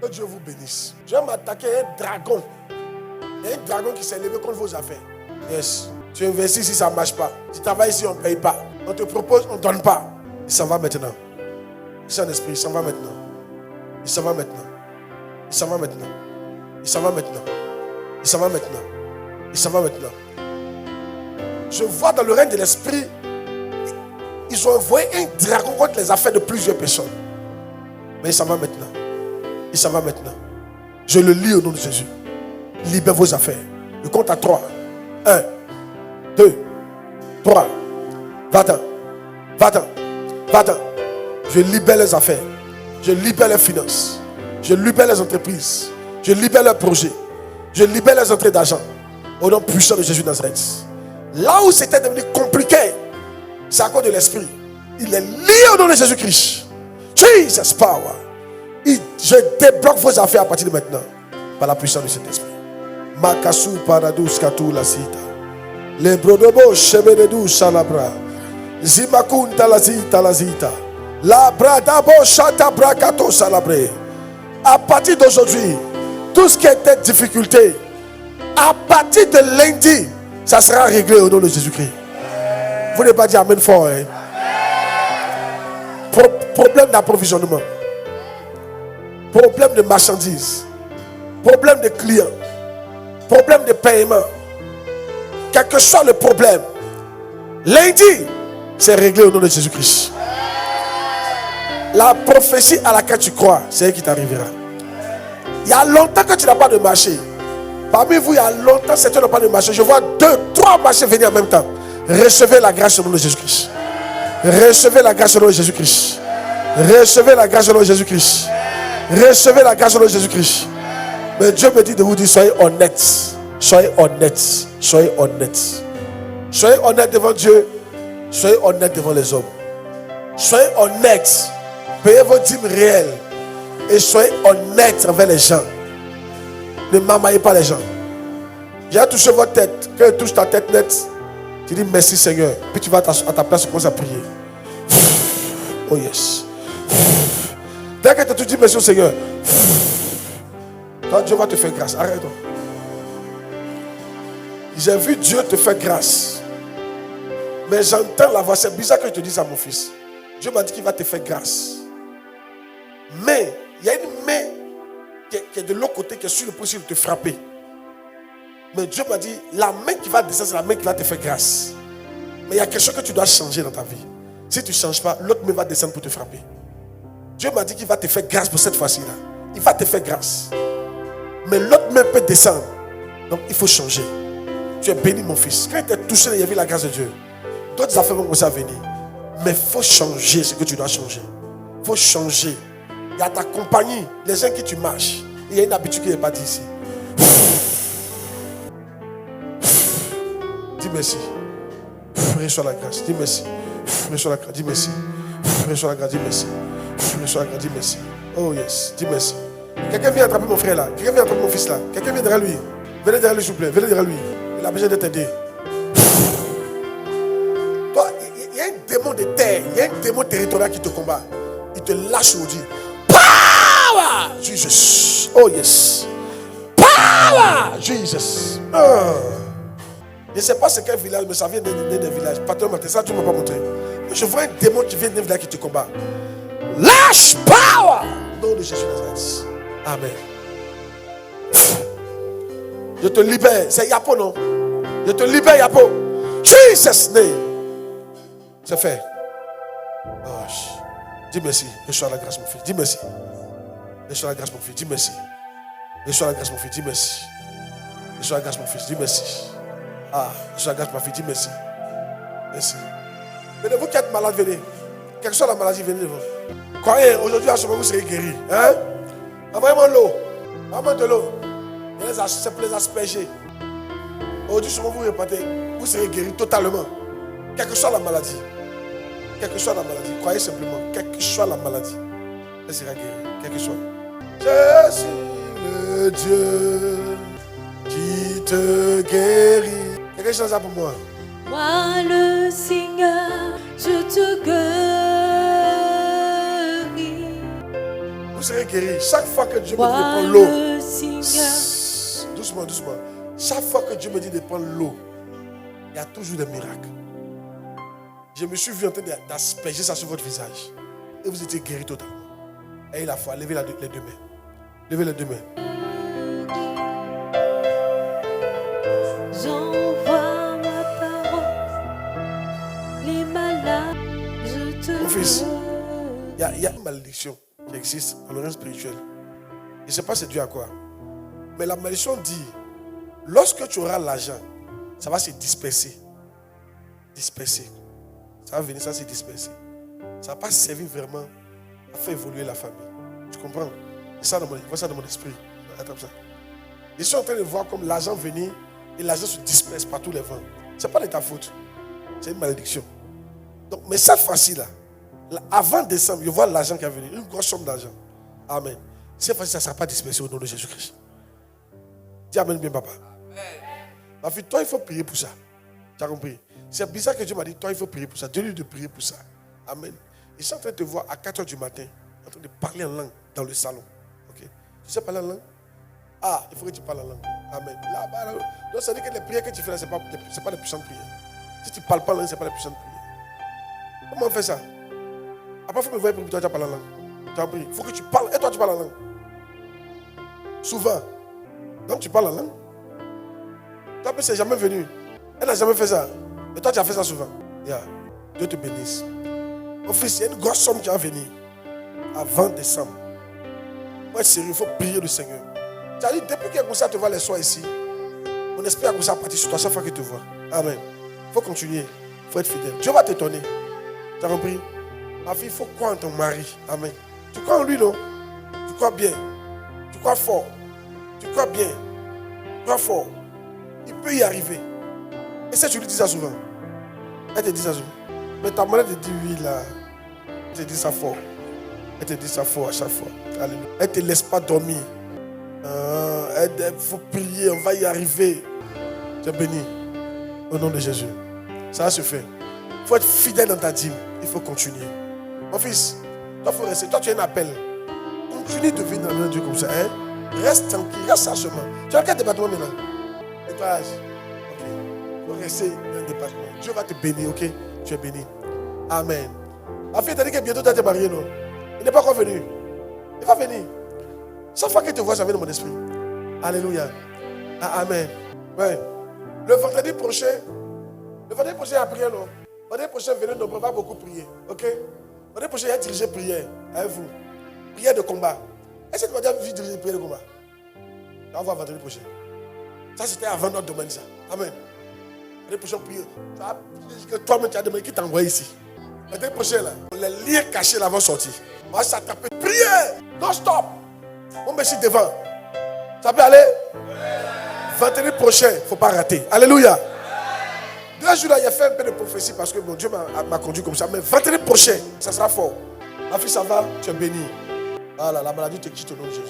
Que Dieu vous bénisse. Je vais m'attaquer à un dragon. Il y a un dragon qui s'est levé contre vos affaires. Yes. Tu investis ici, ça ne marche pas. Tu travailles ici, on ne paye pas. On te propose, on ne donne pas. Il s'en va maintenant. Saint-Esprit, il s'en va maintenant. Il s'en va maintenant. Il s'en va maintenant. Il s'en va maintenant. Il s'en va maintenant. Il s'en va maintenant. Je vois dans le règne de l'Esprit, ils ont envoyé un dragon contre les affaires de plusieurs personnes. Mais il s'en va maintenant. Il s'en va maintenant. Je le lis au nom de Jésus. Libère vos affaires. Je compte à 3. 1, 2, 3. Va-t'en. Va-t'en. Va-t'en. Je libère les affaires. Je libère les finances. Je libère les entreprises. Je libère leurs projets. Je libère les entrées d'argent. Au nom puissant de Jésus de Nazareth. Là où c'était devenu compliqué, c'est à cause de l'esprit. Il est lié au nom de Jésus-Christ. Jesus power. Je débloque vos affaires à partir de maintenant. Par la puissance de cet esprit. Makasu paradus katu la sita. Le brodobo shebededu salabra. Zimakunta la zita. La bradabo shata brakato salabre. À partir d'aujourd'hui, tout ce qui était difficulté, à partir de lundi, ça sera réglé au nom de Jésus-Christ. Vous n'avez pas dit amen fort, hein? Problème d'approvisionnement. Problème de marchandises. Problème de clients. Problème de paiement. Quel que soit le problème, lundi, c'est réglé au nom de Jésus-Christ. La prophétie à laquelle tu crois, c'est elle qui t'arrivera. Il y a longtemps que tu n'as pas de marché. Parmi vous, il y a longtemps que tu n'as pas de marché. Je vois 2, 3 marchés venir en même temps. Recevez la grâce au nom de Jésus-Christ. Recevez la grâce au nom de Jésus-Christ. Recevez la grâce au nom de Jésus-Christ. Recevez la grâce au nom de Jésus-Christ. Mais Dieu me dit de vous dire, soyez honnête. Soyez honnête. Soyez honnête. Soyez honnête devant Dieu. Soyez honnête devant les hommes. Soyez honnête. Payez vos dîmes réelles. Et soyez honnête envers les gens. Ne m'amaillez pas les gens. J'ai touché votre tête. Quand tu touches ta tête nette, tu dis merci Seigneur. Puis tu vas à ta place et commences à prier. Oh yes. Dès que tu dis merci au Seigneur, toi, Dieu va te faire grâce. Arrête-toi. J'ai vu Dieu te faire grâce. Mais j'entends la voix. C'est bizarre que je te dise ça, mon fils. Dieu m'a dit qu'il va te faire grâce. Mais il y a une main qui est de l'autre côté, qui est sur le point de te frapper. Mais Dieu m'a dit, la main qui va descendre, c'est la main qui va te faire grâce. Mais il y a quelque chose que tu dois changer dans ta vie. Si tu ne changes pas, l'autre main va descendre pour te frapper. Dieu m'a dit qu'il va te faire grâce pour cette fois-ci-là. Il va te faire grâce. Mais l'autre main peut descendre. Donc il faut changer. Tu es béni, mon fils. Quand tu es touché, il y avait la grâce de Dieu. D'autres affaires vont commencer à venir. Mais il faut changer ce que tu dois changer. Il faut changer. Il y a ta compagnie, les gens qui tu marches. Il y a une habitude qui n'est pas dit ici. Dis merci. Reçois la grâce. Dis merci. Reçois la grâce. Dis merci. Reçois la grâce. Dis merci. Reçois la grâce. Dis merci. Oh yes. Dis merci. Quelqu'un vient attraper mon frère là. Quelqu'un vient attraper mon fils là. Quelqu'un vient derrière lui. Venez derrière lui, s'il vous plaît. Venez derrière lui. Il a besoin d'être aidé. Toi, il y a un démon de terre, il y a un démon territorial qui te combat. Il te lâche aujourd'hui. Power! Jesus. Oh yes. Power! Jesus. Je ne sais pas c'est quel village, mais ça vient des villages. Patron, ça tu ne m'as pas montré. Mais je vois un démon qui vient d'un village qui te combat. Lâche power! Nom de Jésus Nazareth. Amen. Je te libère. C'est Yapo, non? Je te libère, Yapo. Jesus name. C'est fait. Oh, dis merci. Reçois la grâce, mon fils. Dis merci. Reçois la grâce, mon fils. Dis merci. Reçois la grâce, mon fils. Dis merci. Reçois la grâce, mon fils. Dis merci. Ah, reçois la grâce, ma fille. Dis merci. Merci. Venez, vous qui êtes malade, venez. Quelle que soit la maladie, venez devant. Croyez, aujourd'hui, à ce moment, vous serez guéris. Hein? Envoyez-moi l'eau. Envoyez-moi de l'eau. C'est pour les asperger. Aujourd'hui, ce moment, vous repartez. Vous serez guéris totalement. Quelle que soit la maladie. Quelle que soit la maladie. Croyez simplement. Quelle que soit la maladie. Elle sera guérie. Quelle que soit. Je suis le Dieu qui te guérit. Quelque chose ça pour moi. Moi le Seigneur, je te guéris. Vous serez guéris. Chaque fois que Dieu me dit de prendre l'eau. Doucement, doucement. Chaque fois que Dieu me dit de prendre l'eau, il y a toujours des miracles. Je me suis vu en train d'asperger ça sur votre visage. Et vous étiez guéri totalement. Ayez la foi. Levez les deux mains. Levez les deux mains. J'envoie ma parole. Les malades, je te Mon fils, il y a une malédiction qui existe dans le règne spirituel. Je ne sais pas c'est dû à quoi. Mais la malédiction dit, lorsque tu auras l'argent, ça va se disperser. Disperser. Ça va venir, ça va se disperser. Ça ne va pas servir vraiment à faire évoluer la famille. Tu comprends? C'est ça dans mon esprit. Attends ça. Je suis en train de voir comme l'argent venir et l'argent se disperse par tous les vents. Ce n'est pas de ta faute. C'est une malédiction. Donc, mais cette fois-ci, là, avant décembre, je vois l'argent qui va venir. Une grosse somme d'argent. Amen. Cette fois-ci, ça ne sera pas dispersé au nom de Jésus-Christ. Dis Amen bien, papa. Amen. Ma fille, toi, il faut prier pour ça. Tu as compris? C'est bizarre que Dieu m'a dit, toi, il faut prier pour ça. Dieu lui de prier pour ça. Amen. Je suis en train de te voir à 4h du matin, en train de parler en langue dans le salon. Ok? Tu sais parler en langue? Ah, il faut que tu parles en langue. Amen. Là-bas, donc ça veut dire que les prières que tu fais là, ce n'est pas des puissantes prières. Si tu ne parles pas en langue, ce n'est pas des puissantes prières. Comment on fait ça? Après, il faut me voir pour toi, tu as parlé en langue. Tu as compris? Il faut que tu parles. Et toi, tu parles en langue. Souvent. Donc, tu parles en langue. Toi, c'est jamais venu. Elle n'a jamais fait ça. Et toi, tu as fait ça souvent. Yeah. Dieu te bénisse. Mon fils, il y a une grosse somme qui va venir avant décembre. Moi, sérieux, il faut prier le Seigneur. Tu as dit, depuis qu'il a commencé à te voir les soirs ici, mon esprit a commencé à partir sur toi chaque fois qu'il te voit. Amen. Il faut continuer. Il faut être fidèle. Dieu va t'étonner. Tu as compris? Ma fille, il faut croire en ton mari. Amen. Tu crois en lui, non? Tu crois bien. Tu crois fort. Tu crois bien. Tu crois fort. Il peut y arriver. Et ça, tu lui dis ça souvent. Elle te dit ça souvent. Mais ta mère te dit oui, là. Elle te dit ça fort. Elle te dit ça fort à chaque fois. Alléluia. Elle ne te laisse pas dormir. Il faut prier, on va y arriver. Tu es béni. Au nom de Jésus. Ça va se faire. Il faut être fidèle dans ta dîme. Il faut continuer. Mon fils, toi, il faut rester. Toi, tu as un appel. Continue de vivre dans un Dieu comme ça. Hein? Reste tranquille, reste sagement. Tu as quel département maintenant? Nettoyage. Ok. Il faut rester dans un département. Dieu va te bénir, ok? Tu es béni. Amen. Ma fille t'a dit que bientôt tu vas te marier, non? Il n'est pas encore venu. Il va venir. Chaque fois qu'il te voit, ça vient dans mon esprit. Alléluia. Ah, amen. Ouais. Le vendredi prochain, il y a prière, non? Le vendredi prochain, venez, on va beaucoup prier. Ok? Le vendredi prochain, il y a dirigé prière avec vous. Prière de combat. Est-ce que tu vas déjà vu diriger prière de combat? On va voir vendredi prochain. Ça, c'était avant notre domaine, ça. Amen. Vendredi prochain, prière. Toi-même, tu as demandé qui t'a envoyé ici. Vendredi prochain, là, les liens cachés là vont sortir. On va s'attraper. Prière! Non stop! On met ici devant. Ça peut aller? Vendredi prochain, il ne faut pas rater. Alléluia. 2 jours là, il a fait un peu de prophétie parce que mon Dieu m'a conduit comme ça. Mais vendredi prochain, ça sera fort. Ma fille, ça va? Tu es bénie. Voilà, la maladie te quitte au nom de Jésus.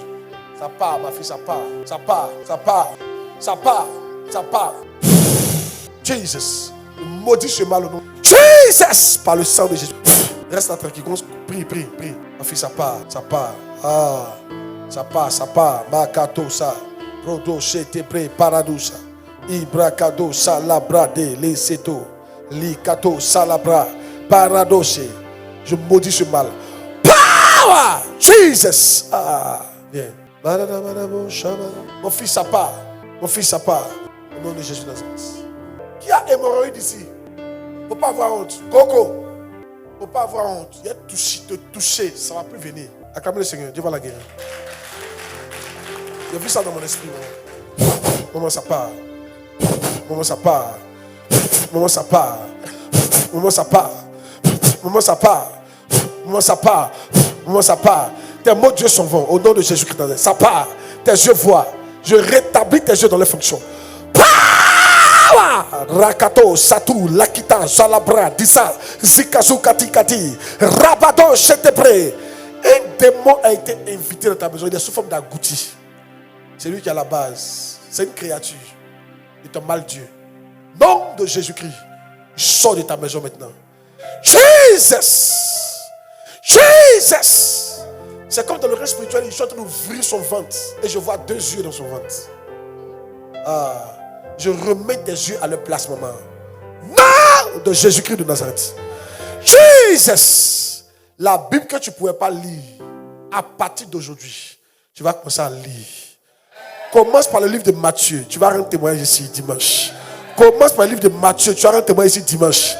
Ça part, ma fille, ça part. Ça part, ça part. Ça part, ça part. Jesus. Je maudis ce mal au nom. Jesus. Par le sang de Jésus. Reste là tranquille. Prie, prie, prie. Ma fille, ça part. Ça part. Ah. Ça part, ça part. Makato, ça. Prodo, chete, pre, paradousa. Ibrakado, salabrade, les seto. Likato, salabra. Paradoshe. Je maudis ce mal. Power. Jesus. Ah. Viens. Mon fils, ça part. Mon fils, ça part. Au nom de Jésus de Nazareth. Qui a hémorroïde ici? Il ne faut pas avoir honte. Coco. Il ne faut pas avoir honte. Il y a te toucher. Ça ne va plus venir. Acclamez le Seigneur. Dieu va la guérir. J'ai vu ça dans mon esprit. Maman, ça part. Maman, ça part. Maman, ça part. Maman, ça part. Maman, ça part. Maman, ça part. Maman, ça part. Tes mots de Dieu s'en vont. Au nom de Jésus-Christ. Ça part. Tes yeux voient. Je rétablis tes yeux dans les fonctions. Rakato, Satou, Lakita, Jalabra, Dissa, Zikazu, Katikati, Rabado, Chetebre. Un démon a été invité dans ta maison. Il est sous forme d'agouti. C'est lui qui est à la base. C'est une créature. Il est un mal Dieu. Nom de Jésus-Christ. Sors de ta maison maintenant. Jesus. Jesus. C'est comme dans le reste spirituel, il est en train d'ouvrir son ventre. Et je vois 2 yeux dans son ventre. Ah. Je remets tes yeux à leur place, maman. Nom de Jésus-Christ de Nazareth. Jesus. La Bible que tu ne pouvais pas lire, à partir d'aujourd'hui, tu vas commencer à lire. Commence par le livre de Matthieu. Tu vas rendre témoignage ici dimanche. Commence par le livre de Matthieu. Tu vas rendre témoignage ici dimanche.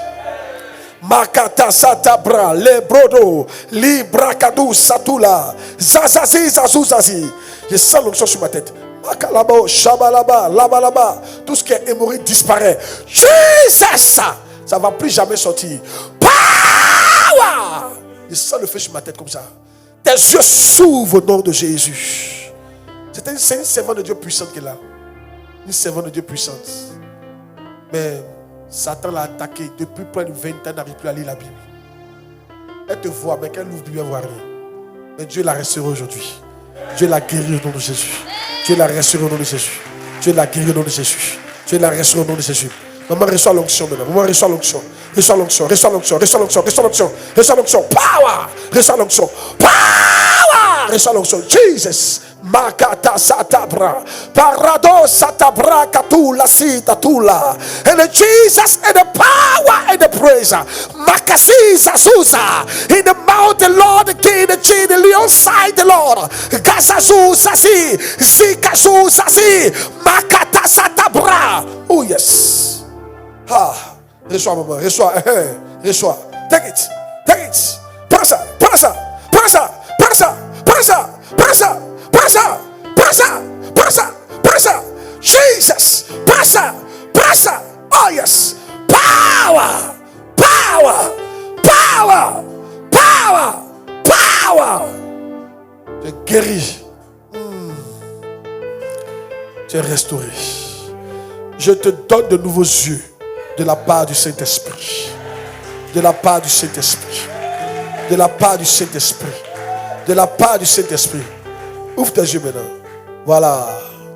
Makata satabra, le brodo, li brakadou satula, zazazi zazuzazi. Je sens l'onction sur ma tête. Makalabo, shabalaba, labalaba. Tout ce qui est hémorroïde disparaît. Jesus! Ça ne va plus jamais sortir. Power! Je sens le feu sur ma tête comme ça. Tes yeux s'ouvrent au nom de Jésus. C'est une servante de Dieu puissante qui est là. Une servante de Dieu puissante. Mais Satan l'a attaqué depuis près de 20 ans, elle n'arrive plus à lire la Bible. Elle te voit, mais qu'elle ouvre la Bible, elle ne voit rien. Mais Dieu l'a restaurée aujourd'hui. Dieu l'a guérie au nom de Jésus. Dieu l'a restaurée au nom de Jésus. Dieu l'a guérie au nom de Jésus. Dieu l'a restaurée au nom de Jésus. Maman, reçoit l'onction maintenant. Maman, reçoit l'onction. Reçoit l'onction. Reçoit l'onction. Reçoit l'onction. Reçoit l'onction. Reçoit l'onction. Power. Reçoit l'onction. Power. Reçoit l'onction. Jesus. Makata satabra. Parado satabra katula sitatula. And the Jesus and the power and the praise. Makasi zazuza. In the mouth the Lord, the King, the King, the Leon side the Lord. Gazazu zazi. Zikazu zazi. Makata satabra. Oh yes. Ah. Reçois maman. Reçois. Reçois. Take it. Take it. Prends ça. Prends ça. Prends ça. Prends ça. Prends ça. Prends ça. Prends ça, prends ça, prends ça, prends ça. Jesus, prends ça, prends ça. Oh yes, power, power, power, power, power. Tu es guéri. Tu es restauré. Je te donne de nouveaux yeux de la part du Saint-Esprit. De la part du Saint-Esprit. De la part du Saint-Esprit. De la part du Saint-Esprit. Ouvre tes yeux maintenant. Voilà.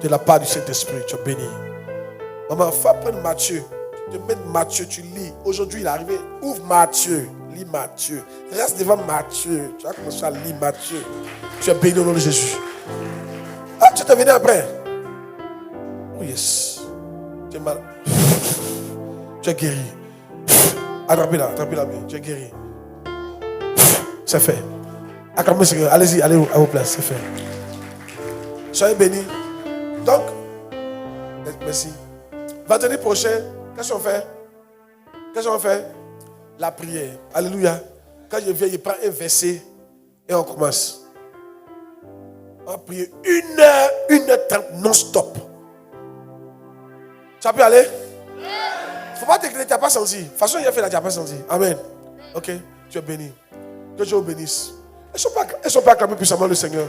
De la part du Saint-Esprit, tu es béni. Maman, va prendre Matthieu. Tu te mets Matthieu, tu lis. Aujourd'hui, il est arrivé. Ouvre Matthieu. Lis Matthieu. Reste devant Matthieu. Tu vas commencer à lire Matthieu. Tu es béni au nom de Jésus. Ah, tu t'es venu après. Oh yes. Tu es mal. Tu es guéri. Attrapez-la bien. Tu es guéri. C'est fait. Acclamez Seigneur. Allez-y, allez à vos places. C'est fait. Soyez bénis. Donc, merci. Vendredi prochain, qu'est-ce qu'on fait? Qu'est-ce qu'on fait? La prière. Alléluia. Quand je viens, je prends un verset et on commence. On va prier 1h30 non-stop. Ça peut aller? Il ne faut pas te que tu n'as pas senti. De toute façon, il a fait là, tu n'as pas senti. Amen. Ok, tu es béni. Que Dieu vous bénisse. Elles ne sont pas acclamées puissamment le Seigneur.